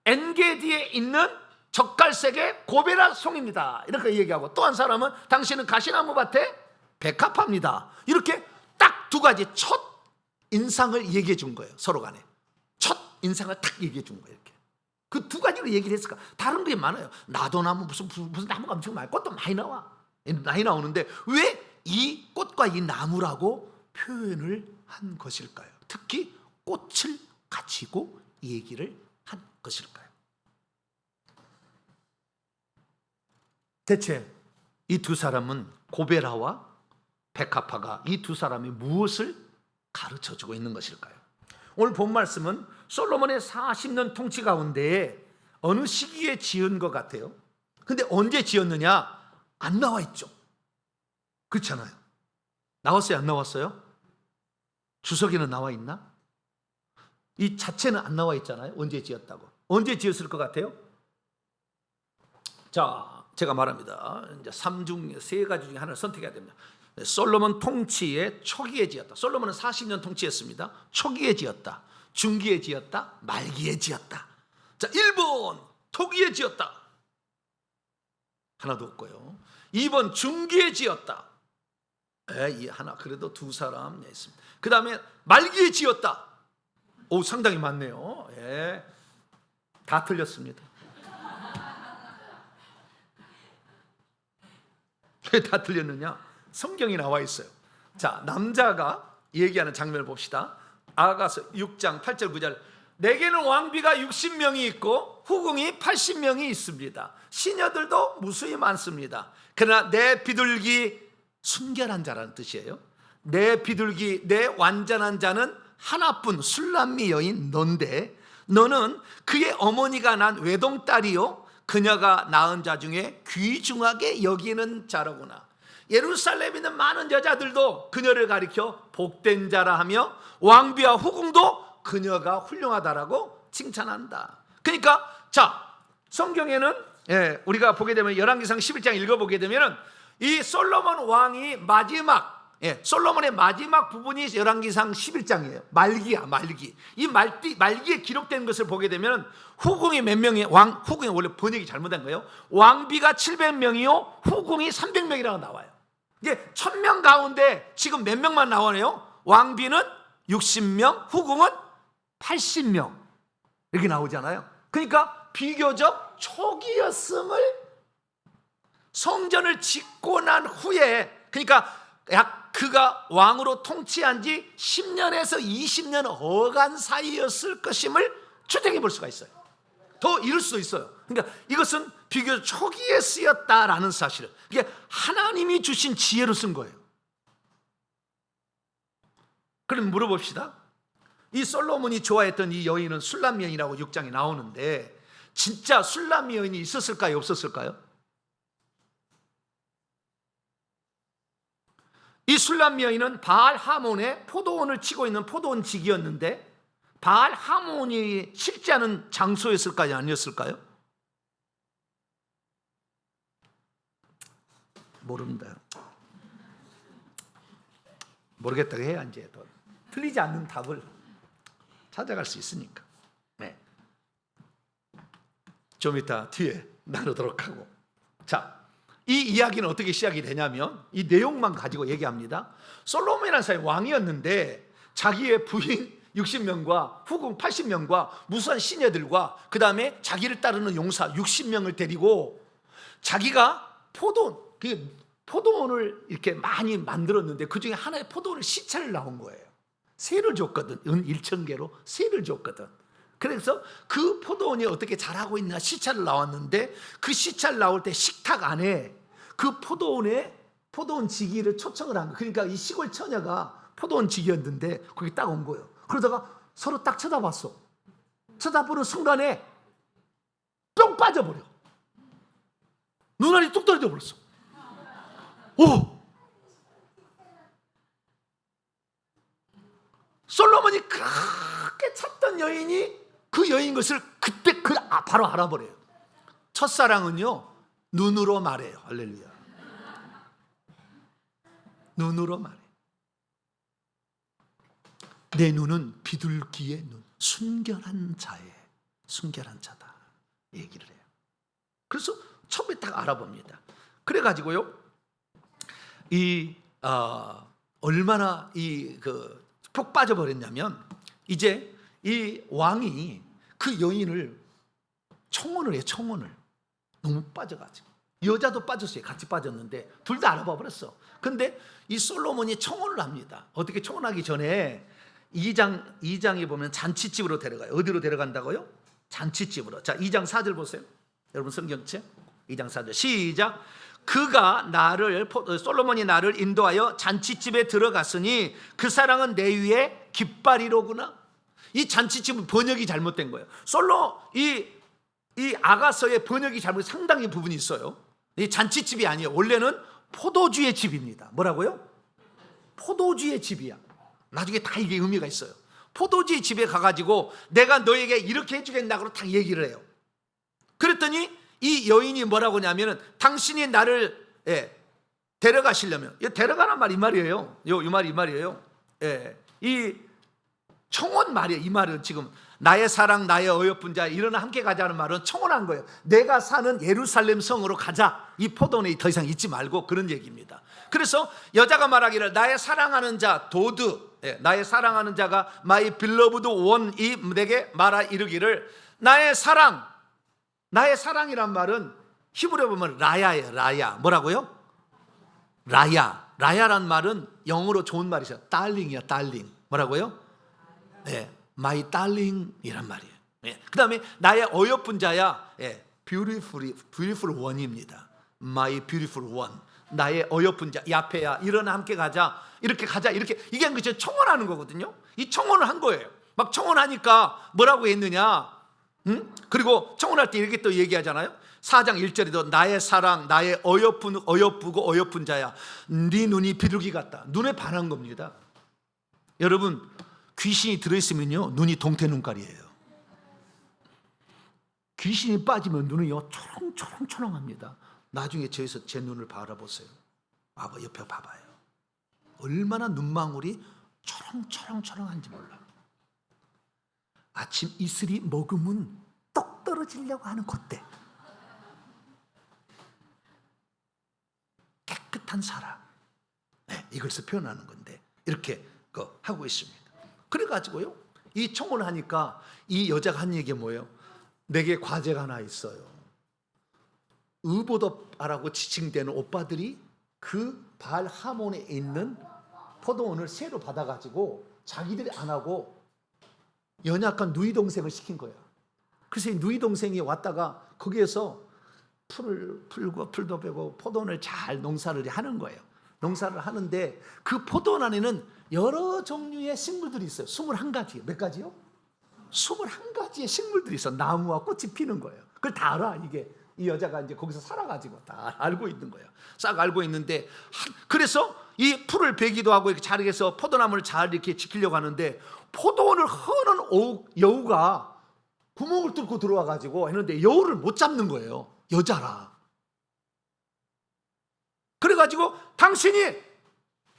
엔게디에 있는 젓갈색의 고베라 송입니다 이렇게 얘기하고, 또 한 사람은 당신은 가시나무 밭에 백합합니다, 이렇게 딱 두 가지 첫 인상을 얘기해 준 거예요. 서로 간에 첫 인상을 딱 얘기해 준 거예요. 이렇게 그 두 가지로 얘기를 했을까? 다른 게 많아요. 나도나무 무슨 나무가 엄청 많아요. 꽃도 많이 나오는데 왜 이 꽃과 이 나무라고 표현을 한 것일까요? 특히 꽃을 가지고 얘기를 한 것일까요? 대체 이 두 사람은, 고베라와 백합화가 이 두 사람이 무엇을 가르쳐주고 있는 것일까요? 오늘 본 말씀은 솔로몬의 40년 통치 가운데 어느 시기에 지은 것 같아요. 근데 언제 지었느냐? 안 나와 있죠. 그렇잖아요. 나왔어요, 안 나왔어요? 주석에는 나와 있나? 이 자체는 안 나와 있잖아요. 언제 지었다고. 언제 지었을 것 같아요? 자, 제가 말합니다. 이제 3가지 중에 하나를 선택해야 됩니다. 솔로몬 통치의 초기에 지었다. 솔로몬은 40년 통치했습니다. 초기에 지었다, 중기에 지었다, 말기에 지었다. 자, 1번 초기에 지었다. 하나도 없고요. 2번 중기에 지었다. 이 하나, 그래도 두 사람 있습니다. 그 다음에 말기에 지었다. 오, 상당히 많네요. 예, 다 틀렸습니다. 왜 다 틀렸느냐? 성경이 나와 있어요. 자, 남자가 얘기하는 장면을 봅시다. 아가서 6장 8절 9절. 내게는 왕비가 60명이 있고 후궁이 80명이 있습니다. 시녀들도 무수히 많습니다. 그러나 내 비둘기, 순결한 자라는 뜻이에요. 내 비둘기, 내 완전한 자는 하나뿐, 술람미 여인 너인데 너는 그의 어머니가 난 외동딸이요 그녀가 낳은 자 중에 귀중하게 여기는 자로구나. 예루살렘에 있는 많은 여자들도 그녀를 가리켜 복된 자라 하며 왕비와 후궁도 그녀가 훌륭하다라고 칭찬한다. 그러니까 자, 성경에는 우리가 보게 되면 열왕기상 11장 읽어보게 되면 이 솔로몬 왕이 솔로몬의 마지막 부분이 열왕기상 11장이에요. 말기. 이 말기에 기록된 것을 보게 되면 후궁이 몇 명이, 후궁이 원래 번역이 잘못된 거예요. 왕비가 700명이요 후궁이 300명이라고 나와요. 이게 1000명 가운데 지금 몇 명만 나오네요. 왕비는 60명, 후궁은 80명 이렇게 나오잖아요. 그러니까 비교적 초기였음을, 성전을 짓고 난 후에, 그러니까 그가 왕으로 통치한 지 10년에서 20년 어간 사이였을 것임을 추정해 볼 수가 있어요. 더 이를 수도 있어요. 그러니까 이것은 비교적 초기에 쓰였다라는 사실을, 이게 하나님이 주신 지혜로 쓴 거예요. 그럼 물어봅시다. 이 솔로몬이 좋아했던 이 여인은 술람 여인이라고 6장에 나오는데 진짜 술람 여인이 있었을까요? 없었을까요? 이 술람 여인은 바알 하몬의 포도원을 치고 있는 포도원직이었는데 바알 하몬이 실제하는 장소였을까요? 아니었을까요? 모릅니다. 모르겠다고 해야 이제 더 틀리지 않는 답을 찾아갈 수 있으니까. 네. 좀 이따 뒤에 나누도록 하고. 자, 이 이야기는 어떻게 시작이 되냐면 이 내용만 가지고 얘기합니다. 솔로몬이라는 사람이 왕이었는데 자기의 부인 60명과 후궁 80명과 무수한 시녀들과 그 다음에 자기를 따르는 용사 60명을 데리고 자기가 포도원을 이렇게 많이 만들었는데 그 중에 하나의 포도원을 시찰을 나온 거예요. 세를 줬거든. 은 1,000개로 세를 줬거든. 그래서 그 포도원이 어떻게 자라고 있나 시찰을 나왔는데 그 시찰 나올 때 식탁 안에 그 포도원 지기를 초청을 한 거예요. 그러니까 이 시골 처녀가 포도원 지기였는데 거기 딱 온 거예요. 그러다가 서로 딱 쳐다봤어. 쳐다보는 순간에 뿅 빠져버려. 눈알이 뚝 떨어져 버렸어. 오! 솔로몬이 그렇게 찾던 여인이 그 여인 것을 그때 바로 알아버려요. 첫사랑은요 눈으로 말해요. 할렐루야. 눈으로 말해. 내 눈은 비둘기의 눈, 순결한 자다 얘기를 해요. 그래서 처음에 딱 알아봅니다. 그래가지고요 얼마나 푹 빠져버렸냐면 이제 이 왕이 그 여인을 청혼을 해요. 청혼을 너무 빠져가지고 여자도 빠졌어요. 같이 빠졌는데 둘 다 알아봐 버렸어. 근데 이 솔로몬이 청혼을 합니다. 어떻게 청혼하기 전에 2장에 보면 잔치집으로 데려가요. 어디로 데려간다고요? 잔치집으로. 자, 2장 4절 보세요. 여러분 성경책 2장 4절 시작. 솔로몬이 나를 인도하여 잔치집에 들어갔으니 그 사랑은 내 위에 깃발이로구나. 이 잔치집은 번역이 잘못된 거예요. 이 아가서의 번역이 상당히 부분이 있어요. 이 잔치집이 아니에요. 원래는 포도주의 집입니다. 뭐라고요? 포도주의 집이야. 나중에 다 이게 의미가 있어요. 포도주의 집에 가가지고 내가 너에게 이렇게 해주겠다고 딱 얘기를 해요. 그랬더니 이 여인이 뭐라고 하냐면은 당신이 나를 데려가시려면 데려가란 말 이 말이에요. 이 말이에요. 이 청혼 말이에요. 이 말은 지금 나의 사랑 나의 어여쁜 자 일어나 함께 가자는 말은 청혼한 거예요. 내가 사는 예루살렘 성으로 가자. 이 포도원에 더 이상 있지 말고 그런 얘기입니다. 그래서 여자가 말하기를 나의 사랑하는 자 나의 사랑하는 자가 my beloved one이 내게 말하 이르기를 나의 사랑이란 말은 히브리어 보면 라야예요. 라야. 뭐라고요? 라야란 말은 영어로 좋은 말이죠. darling이야. darling. 뭐라고요? 네, my darling이란 말이에요. 그 다음에 나의 어여쁜 자야. beautiful one입니다. my beautiful one. 나의 어여쁜 자, 야페야, 일어나 함께 가자. 이렇게 가자. 이렇게 이게 그죠? 청혼하는 거거든요. 이 청혼을 한 거예요. 막 청혼하니까 뭐라고 했느냐? 그리고 청혼할 때 이렇게 또 얘기하잖아요. 4장 1절에도 나의 사랑, 나의 어여쁘고 어여쁜 자야. 네 눈이 비둘기 같다. 눈에 반한 겁니다. 여러분 귀신이 들어있으면요 눈이 동태 눈깔이에요. 귀신이 빠지면 눈이요 초롱초롱초롱합니다. 나중에 저에서 제 눈을 바라보세요. 옆에 봐봐요. 얼마나 눈망울이 초롱초롱초롱한지 몰라. 아침 이슬이 먹으면 똑 떨어지려고 하는 그때 깨끗한 사랑. 이것을 표현하는 건데 이렇게 하고 있습니다. 그래가지고요 이 청혼을 하니까 이 여자가 한 얘기가 뭐예요? 내게 과제가 하나 있어요. 의보더라고 지칭되는 오빠들이 그 바알 하몬에 있는 포도원을 새로 받아가지고 자기들이 안 하고 연약한 누이 동생을 시킨 거야. 그래서 이 누이 동생이 왔다가 거기에서 풀을 풀고 풀도 베고 포도원을 잘 농사를 하는 거예요. 농사를 하는데 그 포도원 안에는 여러 종류의 식물들이 있어요. 21가지. 몇 가지요? 21가지의 식물들이 있어. 나무와 꽃이 피는 거예요. 그걸 다 알아. 이게 이 여자가 이제 거기서 살아가지고 다 알고 있는 거예요. 싹 알고 있는데, 그래서 이 풀을 베기도 하고 이렇게 자르게해서 포도나무를 잘 이렇게 지키려고 하는데, 포도원을 허는 여우가 구멍을 뚫고 들어와 가지고 했는데 여우를 못 잡는 거예요. 여자라. 그래가지고 당신이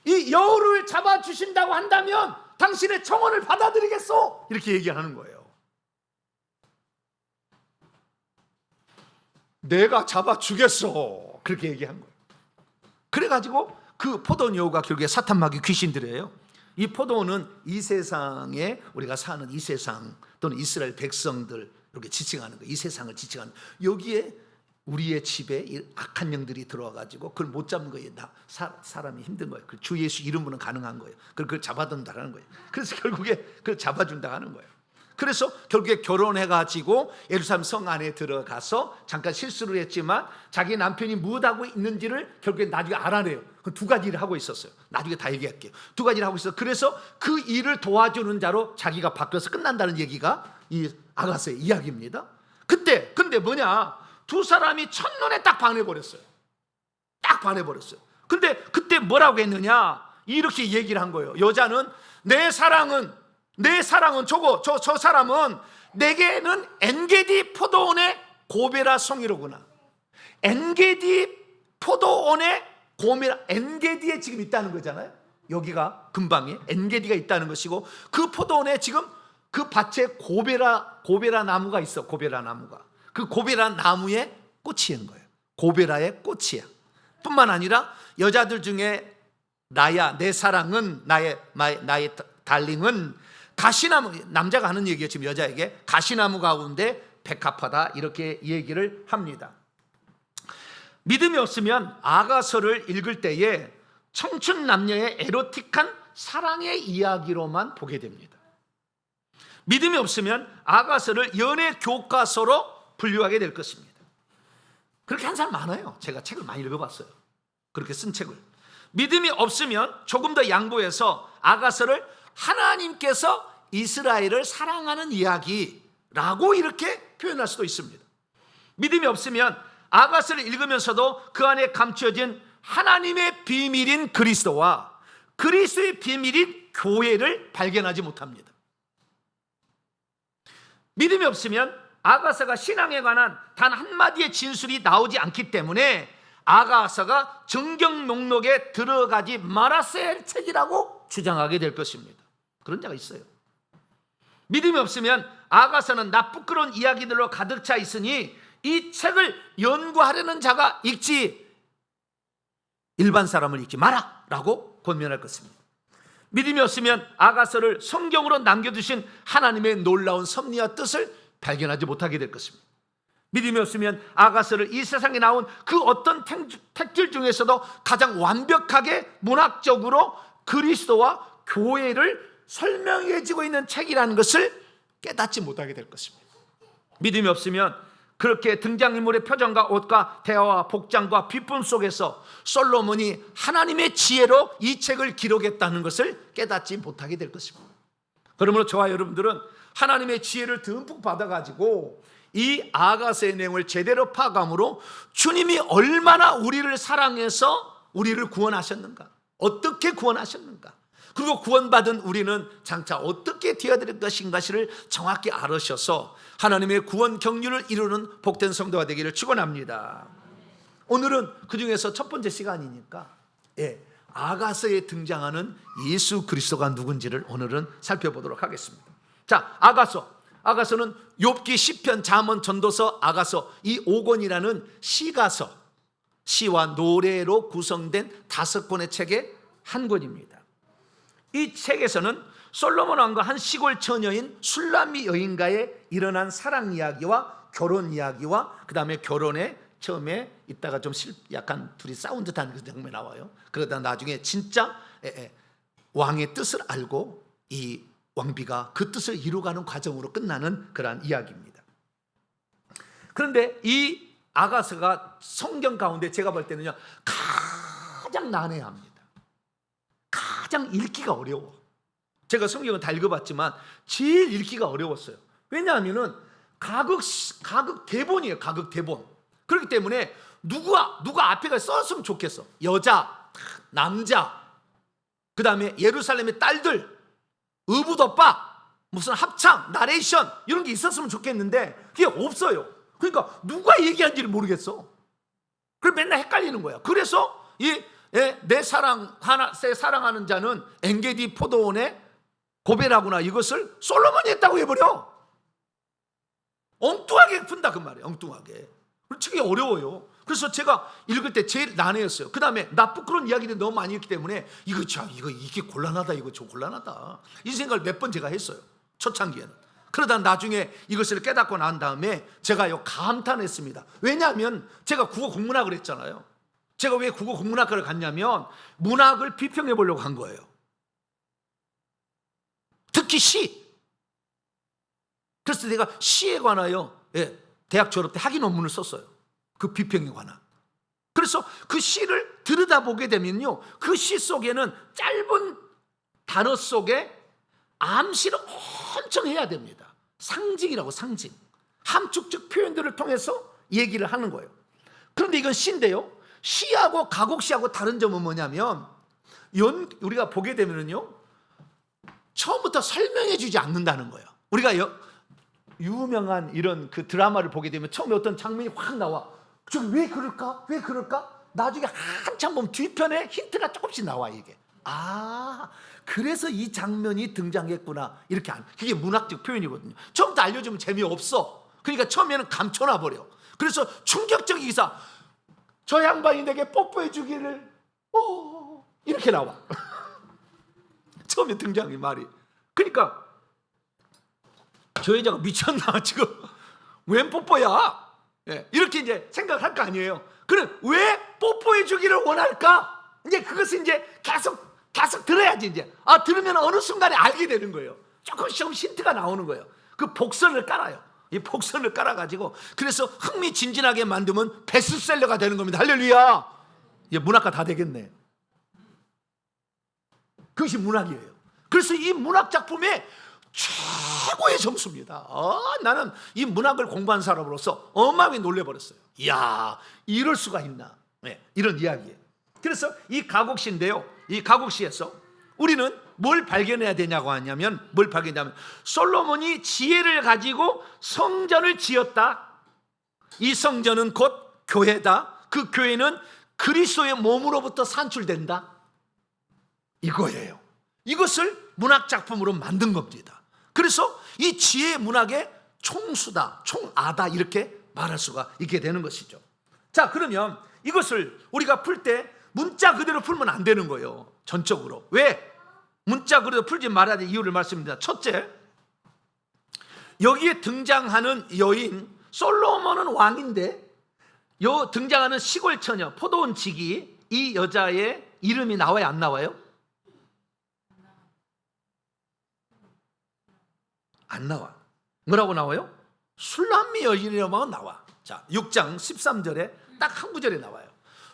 이 여우를 잡아주신다고 한다면 당신의 청혼을 받아들이겠소, 이렇게 얘기하는 거예요. 내가 잡아주겠소, 그렇게 얘기한 거예요. 그래가지고 그 포도원 여우가 결국에 사탄 마귀 귀신들이에요. 이 포도원은 이 세상에, 우리가 사는 이 세상 또는 이스라엘 백성들 이렇게 지칭하는 거예요. 이 세상을 지칭하는, 여기에 우리의 집에 이 악한 영들이 들어와가지고 그걸 못 잡는 거예요. 사람이 힘든 거예요. 주 예수 이름으로는 가능한 거예요. 그걸 잡아둔다는 거예요. 그래서 결국에 그걸 잡아준다 하는 거예요. 그래서 결국에 결혼해가지고 예루살렘 성 안에 들어가서 잠깐 실수를 했지만 자기 남편이 무엇하고 있는지를 결국에 나중에 알아내요. 그 두 가지 일을 하고 있었어요. 나중에 다 얘기할게요. 두 가지를 하고 있어요. 그래서 그 일을 도와주는 자로 자기가 바뀌어서 끝난다는 얘기가 이 아가서의 이야기입니다. 근데 뭐냐, 두 사람이 첫눈에 딱 반해버렸어요. 딱 반해버렸어요. 근데 그때 뭐라고 했느냐, 이렇게 얘기를 한 거예요. 여자는 내 사랑은 저 사람은 내게는 엔게디 포도원의 고베라 송이로구나. 엔게디 포도원의 고베라, 엔게디에 지금 있다는 거잖아요. 여기가 근방에 엔게디가 있다는 것이고, 그 포도원에 지금 그 밭에 고베라 나무가 있어. 고베라 나무가, 그 고베라 나무에 꽃이 인 거예요. 고베라의 꽃이야. 뿐만 아니라 여자들 중에 나야, 내 사랑은, 나의 달링은 가시나무, 남자가 하는 얘기예요. 지금 여자에게 가시나무 가운데 백합화다, 이렇게 얘기를 합니다. 믿음이 없으면 아가서를 읽을 때에 청춘 남녀의 에로틱한 사랑의 이야기로만 보게 됩니다. 믿음이 없으면 아가서를 연애 교과서로 분류하게 될 것입니다. 그렇게 한 사람 많아요. 제가 책을 많이 읽어봤어요. 그렇게 쓴 책을. 믿음이 없으면 조금 더 양보해서 아가서를 하나님께서 이스라엘을 사랑하는 이야기라고 이렇게 표현할 수도 있습니다. 믿음이 없으면 아가서를 읽으면서도 그 안에 감춰진 하나님의 비밀인 그리스도와 그리스도의 비밀인 교회를 발견하지 못합니다. 믿음이 없으면 아가서가 신앙에 관한 단 한마디의 진술이 나오지 않기 때문에 아가서가 정경 목록에 들어가지 말았어야 할 책이라고 주장하게 될 것입니다. 그런 자가 있어요. 믿음이 없으면 아가서는 나쁘끄러운 이야기들로 가득 차 있으니 이 책을 연구하려는 자가 읽지, 일반 사람을 읽지 마라 라고 권면할 것입니다. 믿음이 없으면 아가서를 성경으로 남겨두신 하나님의 놀라운 섭리와 뜻을 발견하지 못하게 될 것입니다. 믿음이 없으면 아가서를 이 세상에 나온 그 어떤 책들 중에서도 가장 완벽하게 문학적으로 그리스도와 교회를 설명해주고 있는 책이라는 것을 깨닫지 못하게 될 것입니다. 믿음이 없으면 그렇게 등장인물의 표정과 옷과 대화와 복장과 비품 속에서 솔로몬이 하나님의 지혜로 이 책을 기록했다는 것을 깨닫지 못하게 될 것입니다. 그러므로 저와 여러분들은 하나님의 지혜를 듬뿍 받아가지고 이 아가서의 내용을 제대로 파악함으로 주님이 얼마나 우리를 사랑해서 우리를 구원하셨는가, 어떻게 구원하셨는가, 그리고 구원받은 우리는 장차 어떻게 되어야 될 것인가를 정확히 알으셔서 하나님의 구원 경륜을 이루는 복된 성도가 되기를 축원합니다. 오늘은 그 중에서 첫 번째 시간이니까 아가서에 등장하는 예수 그리스도가 누군지를 오늘은 살펴보도록 하겠습니다. 자, 아가서는 욥기, 시편, 잠언, 전도서, 아가서, 이 5권이라는 시가서, 시와 노래로 구성된 5권의 책의 한 권입니다. 이 책에서는 솔로몬 왕과 한 시골 처녀인 술람미 여인과의 일어난 사랑 이야기와 결혼 이야기와 그 다음에 결혼에 처음에 있다가 좀 약간 둘이 싸운 듯한 그 장면이 나와요. 그러다 나중에 진짜 왕의 뜻을 알고 이 왕비가 그 뜻을 이루어가는 과정으로 끝나는 그러한 이야기입니다. 그런데 이 아가서가 성경 가운데 제가 볼 때는요 가장 난해합니다. 가장 읽기가 어려워. 제가 성경을 다 읽어봤지만 제일 읽기가 어려웠어요. 왜냐하면은 가극 대본이에요. 가극 대본. 그렇기 때문에 누가 앞에가 썼으면 좋겠어. 여자, 남자, 그 다음에 예루살렘의 딸들, 의붓오빠, 무슨 합창, 나레이션 이런 게 있었으면 좋겠는데 그게 없어요. 그러니까 누가 얘기하는지를 모르겠어. 그래서 맨날 헷갈리는 거야. 그래서 내 사랑하는 자는 엔게디 포도원의 고베라구나, 이것을 솔로몬이 했다고 해버려. 엉뚱하게 푼다 그 말이에요. 엉뚱하게. 그게 어려워요. 그래서 제가 읽을 때 제일 난해했어요. 그 다음에 나 부끄러운 이야기들이 너무 많이 있기 때문에 이게 곤란하다, 이거 좀 곤란하다, 이 생각을 몇 번 제가 했어요. 초창기에는. 그러다 나중에 이것을 깨닫고 난 다음에 제가 감탄했습니다. 왜냐하면 제가 국어 국문학을 했잖아요. 제가 왜 국어 국문학과를 갔냐면 문학을 비평해 보려고 한 거예요. 특히 시. 그래서 내가 시에 관하여 대학 졸업 때 학위 논문을 썼어요. 그 비평에 관한. 그래서 그 시를 들여다보게 되면요, 그 시 속에는 짧은 단어 속에 암시를 엄청 해야 됩니다. 상징이라고, 상징. 함축적 표현들을 통해서 얘기를 하는 거예요. 그런데 이건 시인데요, 시하고 가곡시하고 다른 점은 뭐냐면 우리가 보게 되면요, 처음부터 설명해 주지 않는다는 거예요. 우리가 유명한 이런 그 드라마를 보게 되면 처음에 어떤 장면이 확 나와. 좀 왜 그럴까? 왜 그럴까? 나중에 한참 보면 뒤편에 힌트가 조금씩 나와. 이게 그래서 이 장면이 등장했구나, 이렇게 그게 문학적 표현이거든요. 처음부터 알려주면 재미없어. 그러니까 처음에는 감춰놔 버려. 그래서 충격적인 기사, 저 양반이 내게 뽀뽀해 주기를 이렇게 나와. 처음에 등장이 말이. 그러니까 저 여자가 미쳤나 지금, 웬 뽀뽀야? 이렇게 이제 생각할 거 아니에요. 그럼 왜 뽀뽀해 주기를 원할까? 이제 그것을 이제 계속 들어야지. 이제 들으면 어느 순간에 알게 되는 거예요. 조금씩 힌트가 나오는 거예요. 그 복선을 깔아요. 이 복선을 깔아가지고, 그래서 흥미진진하게 만들면 베스트셀러가 되는 겁니다. 할렐루야. 이제 문학가 다 되겠네. 그것이 문학이에요. 그래서 이 문학 작품에 최고의 점수입니다. 나는 이 문학을 공부한 사람으로서 어마어마하게 놀래버렸어요. 이야, 이럴 수가 있나, 이런 이야기예요. 그래서 이 가곡시인데요, 이 가곡시에서 우리는 뭘 발견해야 되냐고 하냐면, 뭘 발견하냐면 솔로몬이 지혜를 가지고 성전을 지었다. 이 성전은 곧 교회다. 그 교회는 그리스도의 몸으로부터 산출된다, 이거예요. 이것을 문학 작품으로 만든 겁니다. 그래서 이 지혜 문학의 총수다, 총아다, 이렇게 말할 수가 있게 되는 것이죠. 자, 그러면 이것을 우리가 풀 때 문자 그대로 풀면 안 되는 거예요. 전적으로. 왜? 문자 그대로 풀지 말아야 될 이유를 말씀드립니다. 첫째, 여기에 등장하는 여인 솔로몬은 왕인데, 등장하는 시골 처녀 포도원 지기, 이 여자의 이름이 나와요, 안 나와요? 안 나와. 뭐라고 나와요? 술람미 여인이라고만 나와. 자, 6장 13절에 딱 한 구절에 나와요.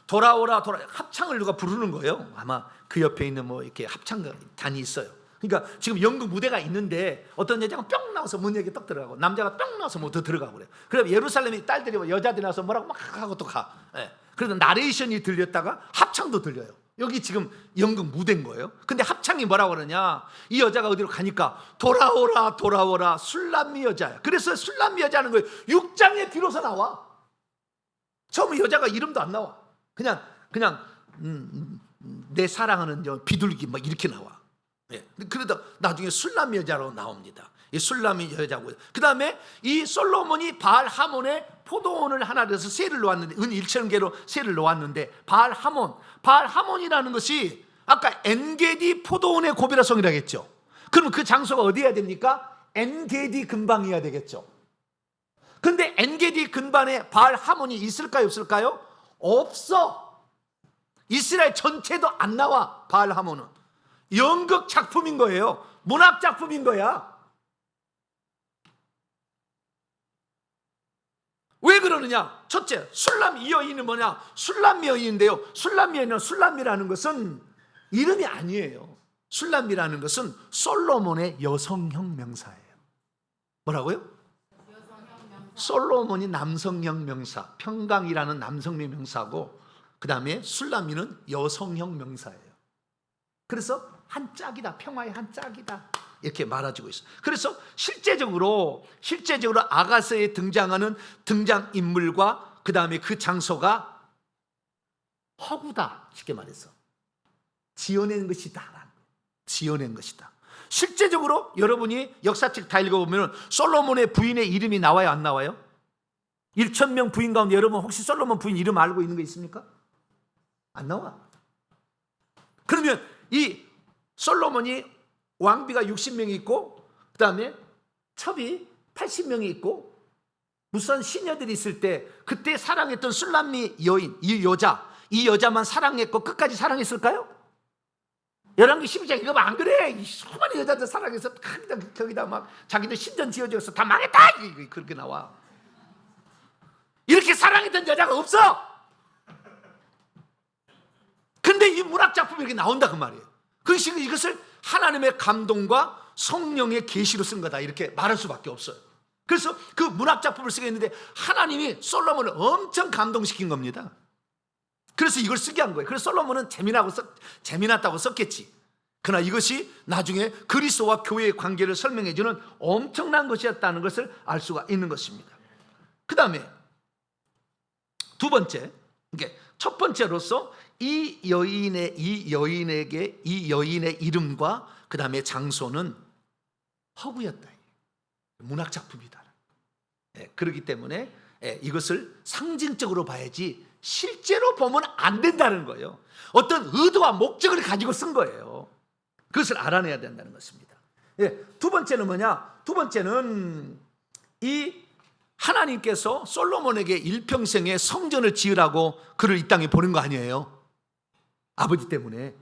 돌아오라. 합창을 누가 부르는 거예요. 아마 그 옆에 있는 이렇게 합창단이 있어요. 그러니까 지금 연극 무대가 있는데 어떤 여자가 뿅 나와서 문 얘기 떡 들어가고, 남자가 뿅 나와서 더 들어가고 그래요. 그럼 예루살렘의 딸들이 여자들이 나와서 뭐라고 막 하고 또 가. 그래서 나레이션이 들렸다가 합창도 들려요. 여기 지금 연극 무대인 거예요. 근데 합창이 뭐라고 그러냐, 이 여자가 어디로 가니까 돌아오라 술람미 여자야. 그래서 술람미 여자는 거예요. 6장에 비로소 나와. 처음에 여자가 이름도 안 나와. 그냥 내 사랑하는 비둘기 막 이렇게 나와. 그러다 나중에 술람미 여자로 나옵니다. 이 술람미 여자고, 그 다음에 이 솔로몬이 바알 하몬의 포도원을 하나 돼서 세를 놓았는데, 은 1,000개로 세를 놓았는데, 바알 하몬이라는 것이 아까 엔게디 포도원의 고비라성이라고 했죠. 그럼 그 장소가 어디여야 됩니까? 엔게디 근방이어야 되겠죠. 근데 엔게디 근방에 바알 하몬이 있을까요, 없을까요? 없어. 이스라엘 전체도 안 나와. 바알 하몬은 연극 작품인 거예요. 문학 작품인 거야. 왜 그러느냐? 첫째, 술람미 여인은 뭐냐? 술람미 여인인데요, 술람미 여인은 술람미라는 것은 이름이 아니에요. 술람이라는 것은 솔로몬의 여성형 명사예요. 뭐라고요? 솔로몬이 남성형 명사, 평강이라는 남성형 명사고, 그 다음에 술람이는 여성형 명사예요. 그래서 한 짝이다, 평화의 한 짝이다, 이렇게 말해주고 있어요. 그래서 실제적으로 아가서에 등장하는 등장인물과 그 다음에 그 장소가 허구다, 쉽게 말해서 지어낸 것이다. 지어낸 것이다. 실제적으로 여러분이 역사책 다 읽어보면 솔로몬의 부인의 이름이 나와요, 안 나와요? 1,000명 부인 가운데 여러분 혹시 솔로몬 부인 이름 알고 있는 거 있습니까? 안 나와. 그러면 이 솔로몬이 왕비가 60명이 있고, 그 다음에 첩이 80명이 있고, 무슨 시녀들이 있을 때 그때 사랑했던 술람미 여인, 이 여자만 사랑했고 끝까지 사랑했을까요? 열왕기 12장 이거 안 그래? 이 수많은 여자들 사랑해서 거기다 막 자기들 신전 지어줘서 다 망했다, 그렇게 나와. 이렇게 사랑했던 여자가 없어. 근데 이 문학작품이 이렇게 나온다, 그 말이에요. 그것이 이것을 하나님의 감동과 성령의 계시로 쓴 거다, 이렇게 말할 수밖에 없어요. 그래서 그 문학작품을 쓰게 했는데 하나님이 솔로몬을 엄청 감동시킨 겁니다. 그래서 이걸 쓰게 한 거예요. 그래서 솔로몬은 재미났다고 썼겠지. 그러나 이것이 나중에 그리스도와 교회의 관계를 설명해주는 엄청난 것이었다는 것을 알 수가 있는 것입니다. 그 다음에 두 번째, 첫 번째로서 이 여인의 이름과 그 다음에 장소는 허구였다, 문학작품이다. 그렇기 때문에 이것을 상징적으로 봐야지 실제로 보면 안 된다는 거예요. 어떤 의도와 목적을 가지고 쓴 거예요. 그것을 알아내야 된다는 것입니다. 두 번째는 뭐냐? 두 번째는 이 하나님께서 솔로몬에게 일평생에 성전을 지으라고 그를 이 땅에 보낸 거 아니에요? 아버지 때문에.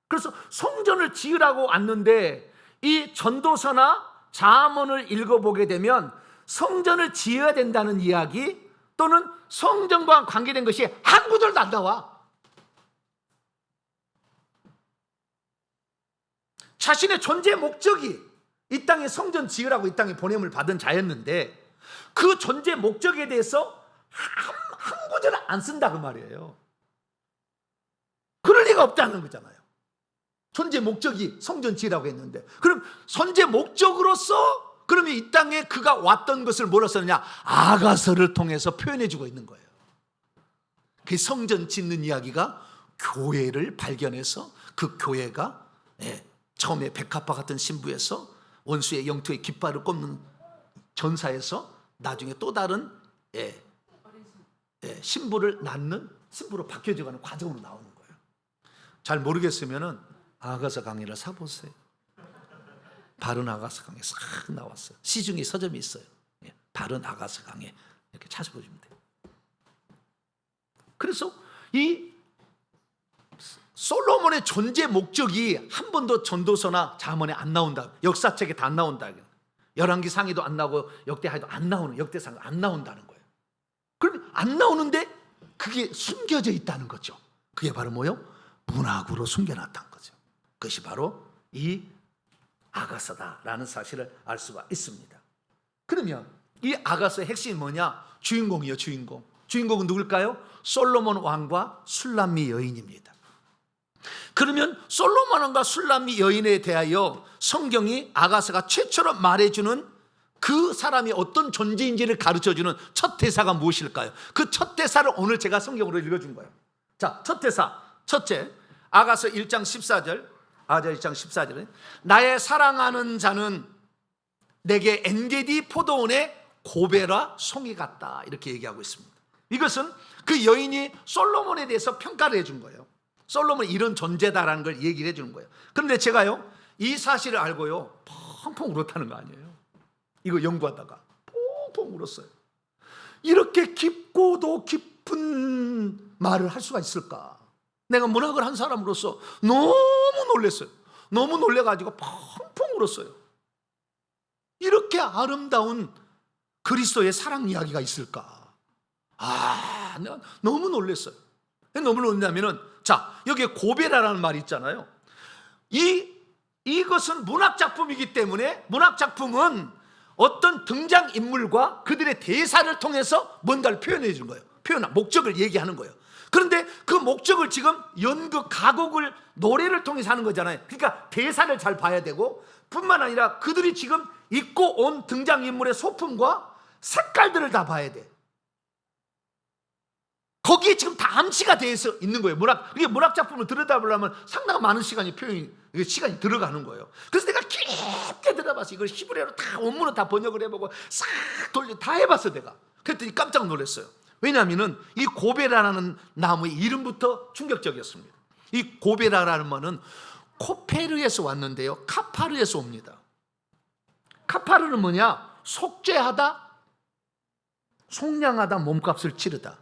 그래서 성전을 지으라고 왔는데 이 전도서나 잠언을 읽어보게 되면 성전을 지어야 된다는 이야기 또는 성전과 관계된 것이 한 구절도 안 나와. 자신의 존재 목적이 이 땅에 성전 지으라고 이 땅에 보냄을 받은 자였는데 그 존재 목적에 대해서 한 구절을 안 쓴다, 그 말이에요. 그럴 리가 없다는 거잖아요. 존재 목적이 성전 지으라고 했는데, 그럼 존재 목적으로서 그러면 이 땅에 그가 왔던 것을 뭐라 썼느냐? 아가서를 통해서 표현해 주고 있는 거예요. 그 성전 짓는 이야기가 교회를 발견해서 그 교회가 처음에 백합화 같은 신부에서 원수의 영토의 깃발을 꼽는 전사에서 나중에 또 다른 신부를 낳는 신부로 바뀌어져가는 과정으로 나오는 거예요. 잘 모르겠으면은 아가서 강의를 사보세요. 바른 아가서 강의 싹 나왔어요. 시중에 서점이 있어요. 바른 아가서 강의 이렇게 찾아보시면 돼요. 그래서 이 솔로몬의 존재 목적이 한 번도 전도서나 잠언에 안 나온다. 역사책에 다 안 나온다. 열왕기 상에도 안 나오고 역대하에도 안 나오는, 역대상도 안 나온다는 거예요. 그럼 안 나오는데 그게 숨겨져 있다는 거죠. 그게 바로 뭐요? 문학으로 숨겨놨다는 거죠. 그것이 바로 이 아가서다라는 사실을 알 수가 있습니다. 그러면 이 아가서의 핵심이 뭐냐? 주인공이요, 주인공. 주인공은 누굴까요? 솔로몬 왕과 술람미 여인입니다. 그러면 솔로몬 왕과 술람미 여인에 대하여 성경이 아가서가 최초로 말해주는 그 사람이 어떤 존재인지를 가르쳐주는 첫 대사가 무엇일까요? 그 첫 대사를 오늘 제가 성경으로 읽어준 거예요. 자, 첫 대사. 첫째, 아가서 1장 14절. 아가서 1장 14절에 나의 사랑하는 자는 내게 엔게디 포도원의 고베라 송이 같다, 이렇게 얘기하고 있습니다. 이것은 그 여인이 솔로몬에 대해서 평가를 해준 거예요. 솔로몬이 이런 존재다라는 걸 얘기를 해주는 거예요. 그런데 제가요, 이 사실을 알고요, 펑펑 울었다는 거 아니에요. 이거 연구하다가 펑펑 울었어요. 이렇게 깊고도 깊은 말을 할 수가 있을까? 내가 문학을 한 사람으로서 너무 놀랐어요. 너무 놀래가지고 펑펑 울었어요. 이렇게 아름다운 그리스도의 사랑 이야기가 있을까? 내가 너무 놀랐어요. 너무 놀랐냐면은, 자, 여기에 고베라라는 말이 있잖아요. 이 이것은 문학작품이기 때문에 문학작품은 어떤 등장인물과 그들의 대사를 통해서 뭔가를 표현해 주는 거예요. 목적을 얘기하는 거예요. 그런데 그 목적을 지금 연극, 가곡을 노래를 통해서 하는 거잖아요. 그러니까 대사를 잘 봐야 되고, 뿐만 아니라 그들이 지금 입고 온 등장인물의 소품과 색깔들을 다 봐야 돼. 거기에 지금 다 암시가 되어 있는 거예요. 이게 문학 작품을 들여다보려면 상당히 많은 시간이 들어가는 거예요. 그래서 내가 깊게 들어봤어. 이걸 히브리어로 다 원문을 다 번역을 해보고 싹 다 해봤어 내가. 그랬더니 깜짝 놀랐어요. 왜냐하면은 이 고베라라는 나무의 이름부터 충격적이었습니다. 이 고베라라는 말은 코페르에서 왔는데요, 카파르에서 옵니다. 카파르는 뭐냐? 속죄하다, 속량하다, 몸값을 치르다.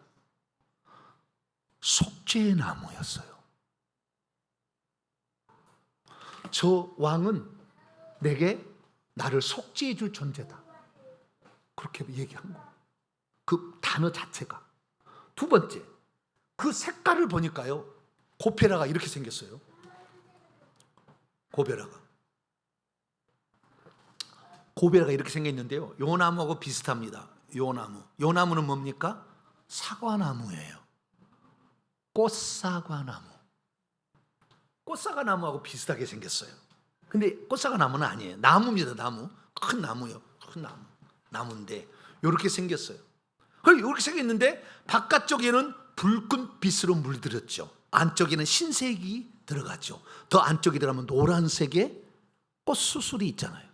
속죄의 나무였어요. 저 왕은 내게 나를 속죄해 줄 존재다, 그렇게 얘기한 거예요. 그 단어 자체가. 두 번째, 그 색깔을 보니까요, 고페라가 이렇게 생겼어요. 고베라가 이렇게 생겼는데요, 요 나무하고 비슷합니다. 요 나무는 뭡니까? 사과나무예요. 꽃사과나무하고 비슷하게 생겼어요. 근데 꽃사과나무는 아니에요. 나무입니다. 큰 나무요. 큰 나무인데 이렇게 생겼어요. 그리고 이렇게 생겼는데 바깥쪽에는 붉은 빛으로 물들었죠. 안쪽에는 흰색이 들어갔죠. 더 안쪽에 들어가면 노란색의 꽃수술이 있잖아요.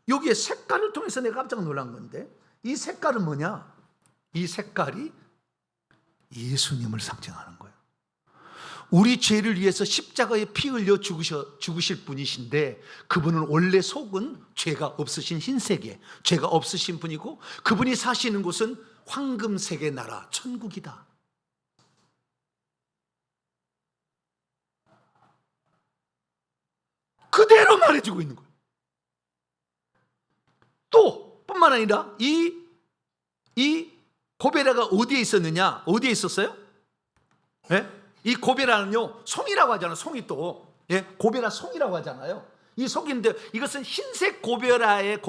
여기에 색깔을 통해서 내가 깜짝 놀란 건데, 이 색깔은 뭐냐? 이 색깔이 예수님을 상징하는 거예요. 우리 죄를 위해서 십자가에 피 흘려 죽으실 분이신데, 그분은 원래 속은 죄가 없으신 흰색에 죄가 없으신 분이고, 그분이 사시는 곳은 황금색의 나라 천국이다. 그대로 말해주고 있는 거예요. 또 뿐만 아니라 이 고베라가 어디에 있었느냐? 어디에 있었어요? 예? 이 고베라는요, 송이라고 하잖아요. 송이 또, 예? 고베라 송이라고 하잖아요. 이 송인데 이것은 흰색 고베라의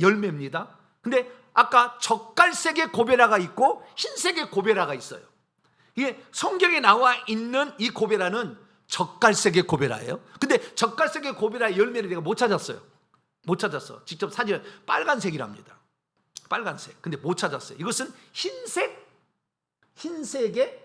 열매입니다. 근데 아까 젓갈색의 고베라가 있고 흰색의 고베라가 있어요. 이게 성경에 나와 있는 이 고베라는 젓갈색의 고베라예요. 근데 젓갈색의 고베라의 열매를 내가 못 찾았어. 직접 사진 빨간색이랍니다. 빨간색. 근데 못 찾았어요. 이것은 흰색의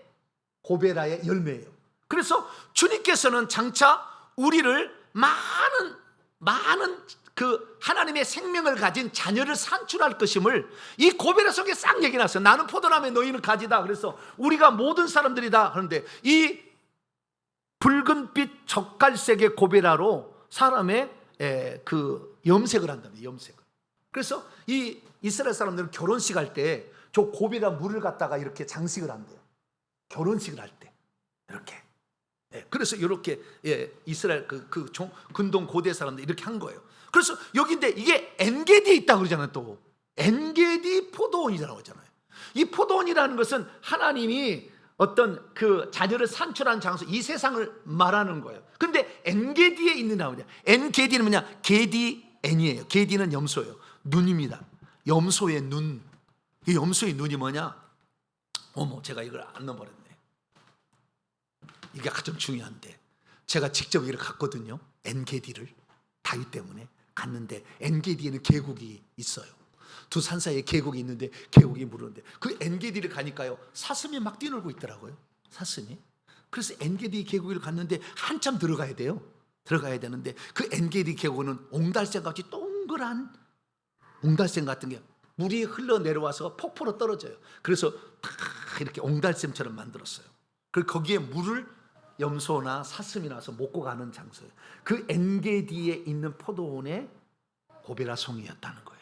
고베라의 열매예요. 그래서 주님께서는 장차 우리를 많은 그 하나님의 생명을 가진 자녀를 산출할 것임을 이 고베라 속에 싹 얘기해놨어요. 나는 포도나무에 너희는 가지다. 그래서 우리가 모든 사람들이다 하는데, 이 붉은빛 젓갈색의 고베라로 사람의 그 염색을 한답니다. 염색을. 그래서 이 이스라엘 사람들은 결혼식 할 때 저 고베라 물을 갖다가 이렇게 장식을 한대요. 결혼식을 할 때 이렇게. 그래서 이렇게 이스라엘 근동 고대 사람들 이렇게 한 거예요. 그래서 여기인데 이게 엔게디에 있다고 그러잖아요. 또 엔게디 포도원이라고 하잖아요. 이 포도원이라는 것은 하나님이 어떤 그 자녀를 산출한 장소, 이 세상을 말하는 거예요. 근데 엔게디에 있는 나무냐? 엔게디는 뭐냐? 게디엔이에요. 게디는 염소예요. 눈입니다. 염소의 눈. 이 염소의 눈이 뭐냐? 제가 이걸 안 넣어버렸네. 이게 가장 중요한데, 제가 직접 이걸 갔거든요. 엔게디를 다윗 때문에 갔는데, 엔게디에는 계곡이 있어요. 두 산 사이에 계곡이 있는데 계곡이 무르는데, 그 엔게디를 가니까요, 사슴이 막 뛰놀고 있더라고요. 사슴이. 그래서 엔게디 계곡을 갔는데 한참 들어가야 되는데, 그 엔게디 계곡은 옹달샘 같이 동그란 옹달샘 같은 게 물이 흘러내려와서 폭포로 떨어져요. 그래서 다 이렇게 옹달샘처럼 만들었어요. 그리고 거기에 물을 염소나 사슴이 나서 먹고 가는 장소예요. 그 엔게디에 있는 포도원의 고베라 송이였다는 거예요.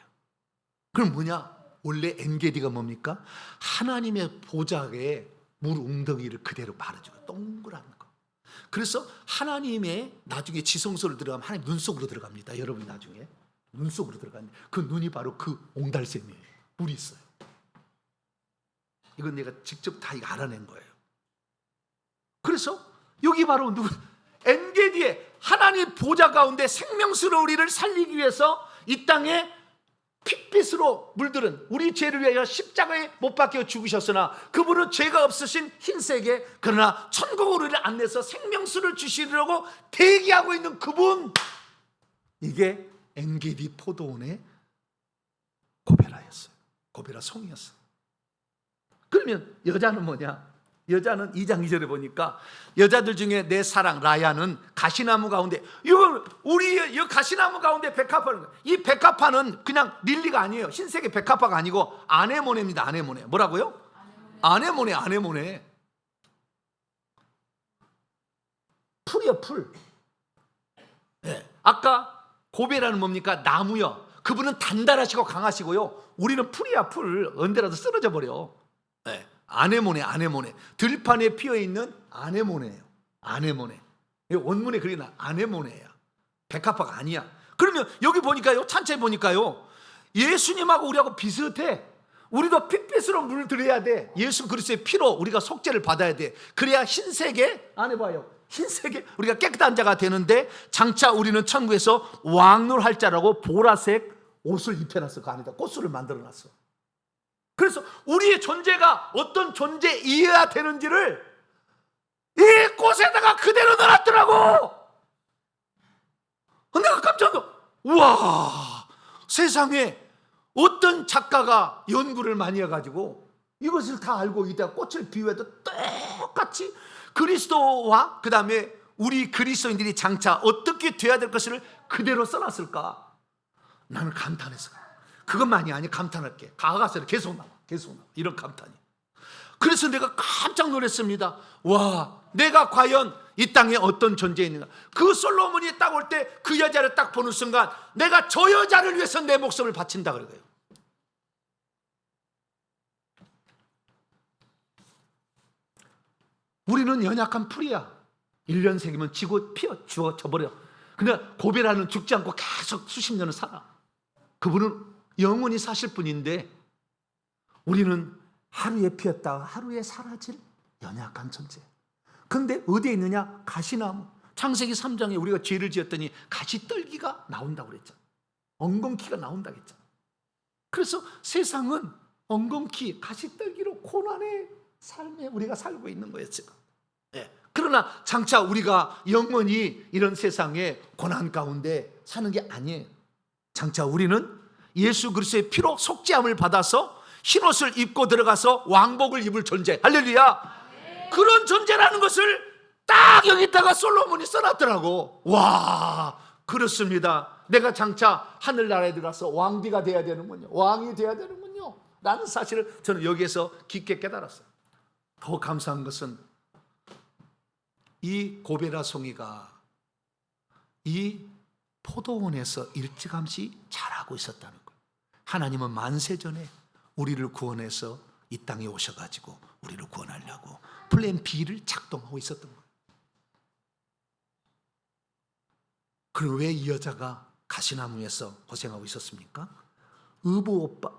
그럼 뭐냐? 원래 엔게디가 뭡니까? 하나님의 보좌에 물 웅덩이를 그대로 말해주고 동그란 거. 그래서 하나님의 나중에 지성소를 들어가면 하나님 눈 속으로 들어갑니다. 여러분 나중에 눈 속으로 들어가는데 그 눈이 바로 그 옹달샘이에요. 물이 있어요. 이건 내가 직접 다 알아낸 거예요. 그래서 여기 바로 누구? 엔게디에 하나님 보좌 가운데 생명수로 우리를 살리기 위해서 이 땅에 핏빛으로 물들은 우리 죄를 위하여 십자가에 못 박혀 죽으셨으나 그분은 죄가 없으신 흰색에 그러나 천국으로 우리를 안내서 생명수를 주시려고 대기하고 있는 그분, 이게 엔게디 포도원의 고베라였어요. 고베라 송이었어요. 그러면 여자는 뭐냐? 여자는 2장 2절에 보니까 여자들 중에 내 사랑 라야는 가시나무 가운데, 이거 우리 이 가시나무 가운데 백합화는, 이 백합화는 그냥 릴리가 아니에요. 흰색의 백합화가 아니고 아네모네입니다. 아네모네. 뭐라고요? 아네모네. 아네모네. 풀이요, 풀. 네. 아까 고베라는 뭡니까? 나무요. 그분은 단단하시고 강하시고요. 우리는 풀이야, 풀. 언제라도 쓰러져 버려. 네. 아네모네. 아네모네. 들판에 피어있는 아네모네예요. 아네모네. 원문에 그렇게 나 아네모네야. 백합화가 아니야. 그러면 여기 보니까요, 찬자에 보니까요, 예수님하고 우리하고 비슷해. 우리도 핏빛으로 물들여야 돼. 예수 그리스도의 피로 우리가 속죄를 받아야 돼. 그래야 흰색에, 안 해봐요, 흰색에 우리가 깨끗한 자가 되는데, 장차 우리는 천국에서 왕노할 자라고 보라색 옷을 입혀놨어. 그 안에다 꽃술을 만들어놨어. 그래서 우리의 존재가 어떤 존재이어야 되는지를 이 꽃에다가 그대로 넣어놨더라고. 내가 깜짝 놀라. 우와, 세상에 어떤 작가가 연구를 많이 해가지고 이것을 다 알고 이따가 꽃을 비유해도 똑같이 그리스도와 그 다음에 우리 그리스도인들이 장차 어떻게 돼야 될 것을 그대로 써놨을까? 나는 감탄했어. 그것만이 아니, 감탄할게. 가가서 계속 나와. 이런 감탄이. 그래서 내가 깜짝 놀랐습니다. 와, 내가 과연 이 땅에 어떤 존재인가. 그 솔로몬이 딱 올 때 그 여자를 딱 보는 순간 내가 저 여자를 위해서 내 목숨을 바친다 그래요. 우리는 연약한 풀이야. 1년 새기면 지고 피어 죽어버려. 근데 고베라는 죽지 않고 계속 수십 년을 살아. 그분은 영원히 사실 뿐인데 우리는 하루에 피었다가 하루에 사라질 연약한 존재. 근데 어디에 있느냐? 가시나무. 창세기 3장에 우리가 죄를 지었더니 가시떨기가 나온다고 그랬잖아. 엉겅퀴가 나온다고 했잖아. 그래서 세상은 엉겅퀴, 가시떨기로 고난의 삶에 우리가 살고 있는 거예요 지금. 네. 그러나 장차 우리가 영원히 이런 세상에 고난 가운데 사는 게 아니에요. 장차 우리는 예수 그리스도의 피로 속죄함을 받아서 흰옷을 입고 들어가서 왕복을 입을 존재. 할렐루야. 그런 존재라는 것을 딱 여기다가 솔로몬이 써놨더라고. 와, 그렇습니다. 내가 장차 하늘나라에 들어가서 왕비가 돼야 되는군요. 왕이 돼야 되는군요. 라는 사실을 저는 여기에서 깊게 깨달았어요. 더 감사한 것은 이 고베라 송이가 이 포도원에서 일찌감치 자라고 있었다는 거예요. 하나님은 만세전에 우리를 구원해서 이 땅에 오셔가지고 우리를 구원하려고 플랜 B를 작동하고 있었던 거예요. 그럼 왜 이 여자가 가시나무에서 고생하고 있었습니까? 의붓 오빠,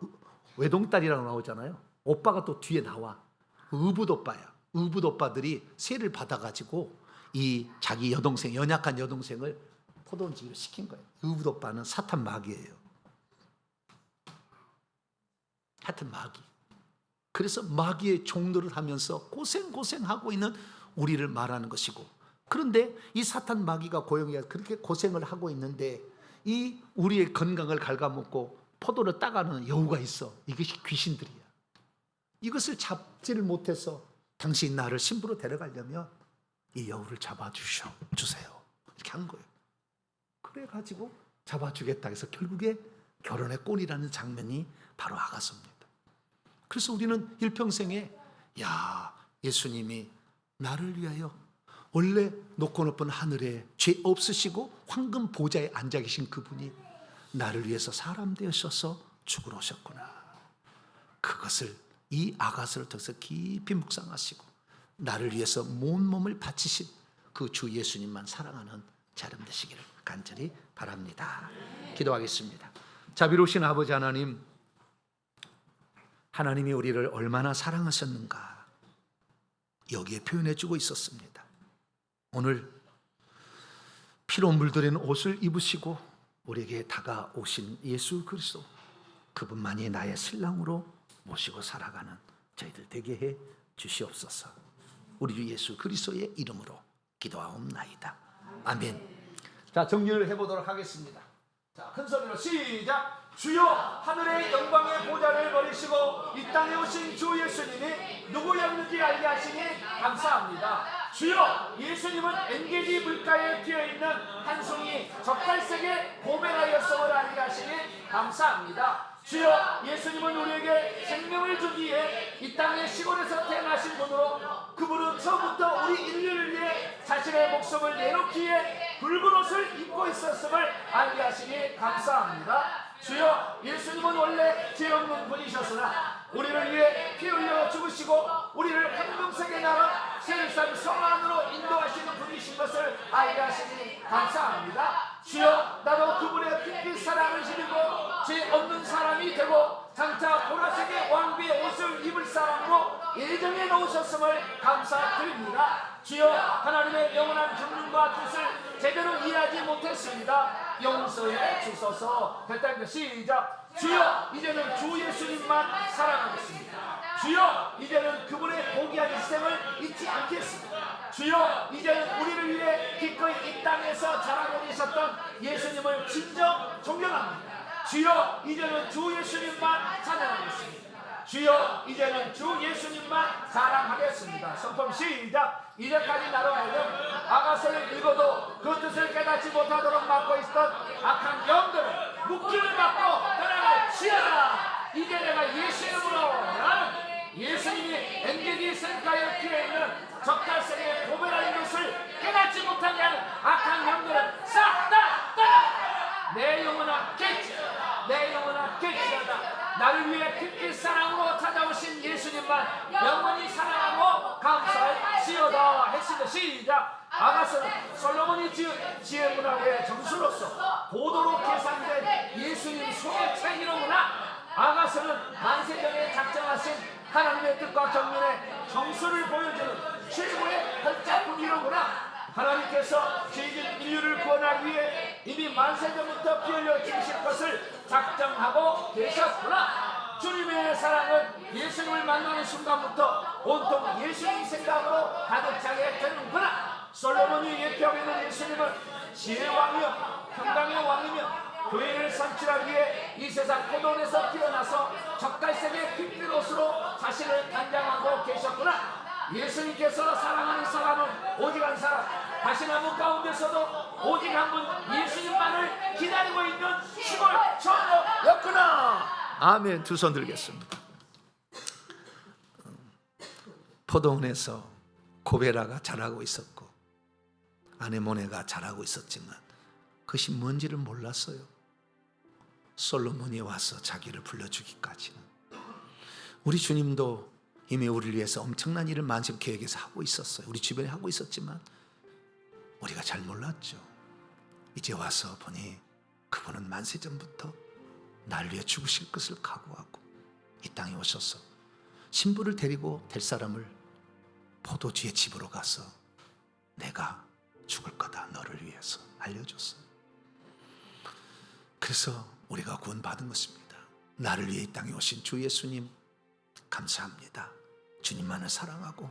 외동딸이라고 나오잖아요. 오빠가 또 뒤에 나와. 의붓 오빠야. 의붓 오빠들이 세를 받아가지고 이 자기 여동생, 연약한 여동생을 포도원지기로 시킨 거예요. 의붓 오빠는 사탄 마귀예요. 하여튼 마귀. 그래서 마귀의 종노를 하면서 고생하고 있는 우리를 말하는 것이고, 그런데 이 사탄 마귀가 고용해서 그렇게 고생을 하고 있는데 이 우리의 건강을 갉아먹고 포도를 따가는 여우가 있어. 이것이 귀신들이야. 이것을 잡지를 못해서 당신 나를 신부로 데려가려면 이 여우를 잡아주세요. 이렇게 한 거예요. 그래가지고 잡아주겠다 해서 결국에 결혼의 꼴이라는 장면이 바로 아가서입니다. 그래서 우리는 일평생에 예수님이 나를 위하여 원래 높고 높은 하늘에 죄 없으시고 황금 보좌에 앉아 계신 그분이 나를 위해서 사람 되셔서 죽으러 오셨구나. 그것을 이 아가서를 통해서 깊이 묵상하시고 나를 위해서 온몸을 바치신 그 주 예수님만 사랑하는 자름 되시기를 간절히 바랍니다. 기도하겠습니다. 자비로우신 아버지 하나님, 하나님이 우리를 얼마나 사랑하셨는가 여기에 표현해 주고 있었습니다. 오늘 피로 물들인 옷을 입으시고 우리에게 다가오신 예수 그리스도, 그분만이 나의 신랑으로 모시고 살아가는 저희들 되게 해 주시옵소서. 우리 주 예수 그리스도의 이름으로 기도하옵나이다. 아멘. 자, 정리를 해보도록 하겠습니다. 자, 큰 소리로 시작. 주여, 하늘의 영광의 보좌를 버리시고 이 땅에 오신 주 예수님이 누구였는지 알게 하시니 감사합니다. 주여, 예수님은 엔게디 물가에 피어있는 한 송이 젓갈색의 고멜하였음을 알게 하시니 감사합니다. 주여, 예수님은 우리에게 생명을 주기에 이 땅의 시골에서 태어나신 분으로, 그분은 처음부터 우리 인류를 위해 자신의 목숨을 내놓기에 붉은 옷을 입고 있었음을 알게 하시니 감사합니다. 주여, 예수님은 원래 죄 없는 분이셨으나 우리를 위해 피 흘려 죽으시고 우리를 황금색의 나라 세상 성 안으로 인도하시는 분이신 것을 알게 하시니 감사합니다. 주여, 나도 그분의 핏빛 사랑을 힘입고 죄 없는 사람이 되고 장차 보라색의 왕비의 옷을 입을 사람으로 예정해 놓으셨음을 감사드립니다. 주여, 하나님의 영원한 경륜과 뜻을 제대로 이해하지 못했습니다. 용서해 주소서. 됐다. 시작. 주여, 이제는 주 예수님만 사랑하겠습니다. 주여, 이제는 그분의 고귀한 일생을 잊지 않겠습니다. 주여, 이제는 우리를 위해 기꺼이 이 땅에서 자라고 계셨던 예수님을 진정 존경합니다. 주여, 이제는 주 예수님만 찬양하겠습니다. 주여, 이제는 주 예수님만 사랑하겠습니다. 선포 시작. 이제까지 나로 하여금 아가서를 읽어도 그 뜻을 깨닫지 못하도록 막고 있던 악한 영들을 묶임을 받고 떠나갈 시어라. 이제 내가 예수 이름으로 나는 예수님이 엔게디 생가에 피어있는 젓갈색의 고멜하는 것을 깨닫지 못하게 하는 악한 영들을 싹 다 떠나. 내 영혼아 깨치하다. 내 영혼아 깨치하다. 나를 위해 핏빛 사랑으로 찾아오신 예수님만 영원히 사랑하고 감사할지어다. 했습니다. 시작. 아가서는 솔로몬이 지은 지혜문화의 정수로서 고도로 계산된 예수님 소개책이로구나. 아가서는 만세전에 작정하신 하나님의 뜻과 경륜의 정수를 보여주는 최고의 걸작품이로구나. 하나님께서 죄진 인류를 구원하기 위해 이미 만세전부터 피 흘려 죽으실 것을 작정하고 계셨구나. 주님의 사랑은 예수님을 만나는 순간부터 온통 예수님 생각으로 가득 차게 되는구나. 솔로몬이 예표하고 있는 예수님은 지혜의 왕이요 평강의 왕이며 교회를 선출하기 위해 이 세상 포도원에서 태어나서 젓갈색의 핏빛 옷으로 자신을 단장하고 계셨구나. 예수님께서 사랑하는 사람은 오직 한 사람, 가시나무 가운데서도 오직 한 분 예수님만을 기다리고 있는 시골 처녀였구나. 아멘. 두 손 들겠습니다. 포도원에서 고베라가 자라고 있었고 아네모네가 자라고 있었지만 그것이 뭔지를 몰랐어요. 솔로몬이 와서 자기를 불러주기까지는. 우리 주님도 이미 우리를 위해서 엄청난 일을 만세 계획에서 하고 있었어요. 우리 주변에 하고 있었지만 우리가 잘 몰랐죠. 이제 와서 보니 그분은 만세전부터 날 위해 죽으실 것을 각오하고 이 땅에 오셔서 신부를 데리고 될 사람을 포도주의 집으로 가서 내가 죽을 거다 너를 위해서 알려줬어요. 그래서 우리가 구원받은 것입니다. 나를 위해 이 땅에 오신 주 예수님 감사합니다. 주님만을 사랑하고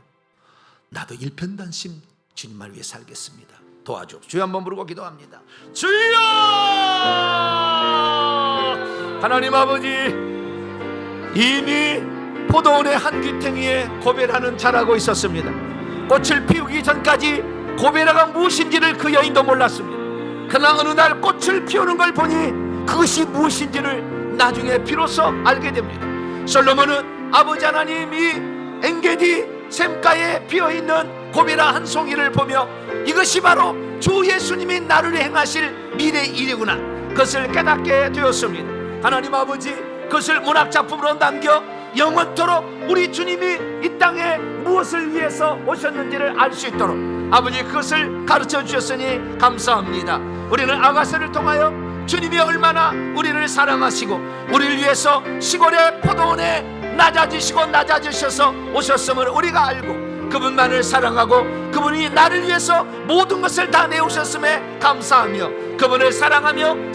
나도 일편단심 주님만을 위해 살겠습니다. 도와줘. 주여 한번 부르고 기도합니다. 주여! 하나님 아버지, 이미 포도원의 한 귀퉁이에 고베라는 자라고 있었습니다. 꽃을 피우기 전까지 고베라가 무엇인지를 그 여인도 몰랐습니다. 그러나 어느 날 꽃을 피우는 걸 보니 그것이 무엇인지를 나중에 비로소 알게 됩니다. 솔로몬은 아버지 하나님이 엔게디 샘가에 피어있는 고베라 한 송이를 보며 이것이 바로 주 예수님이 나를 행하실 미래의 일이구나, 그것을 깨닫게 되었습니다. 하나님 아버지, 그것을 문학작품으로 남겨 영원토록 우리 주님이 이 땅에 무엇을 위해서 오셨는지를 알 수 있도록 아버지 그것을 가르쳐 주셨으니 감사합니다. 우리는 아가서를 통하여 주님이 얼마나 우리를 사랑하시고 우리를 위해서 시골의 포도원에 낮아지시고 낮아지셔서 오셨음을 우리가 알고 그분만을 사랑하고 그분이 나를 위해서 모든 것을 다 내오셨음에 감사하며 그분을 사랑하며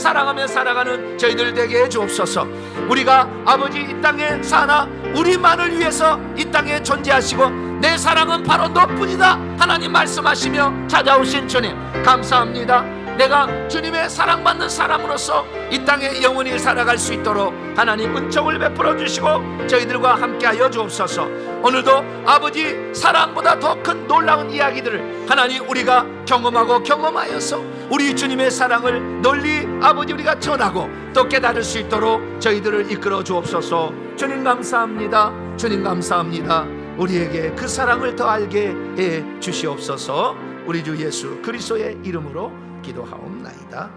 살아가는 저희들 되게 해 주옵소서. 우리가 아버지 이 땅에 사나 우리만을 위해서 이 땅에 존재하시고 내 사랑은 바로 너뿐이다 하나님 말씀하시며 찾아오신 주님 감사합니다. 내가 주님의 사랑받는 사람으로서 이 땅에 영원히 살아갈 수 있도록 하나님 은총을 베풀어 주시고 저희들과 함께하여 주옵소서. 오늘도 아버지 사랑보다 더 큰 놀라운 이야기들을 하나님 우리가 경험하여서 우리 주님의 사랑을 널리 아버지 우리가 전하고 또 깨달을 수 있도록 저희들을 이끌어 주옵소서. 주님 감사합니다. 주님 감사합니다. 우리에게 그 사랑을 더 알게 해 주시옵소서. 우리 주 예수 그리스도의 이름으로 기도하옵나이다.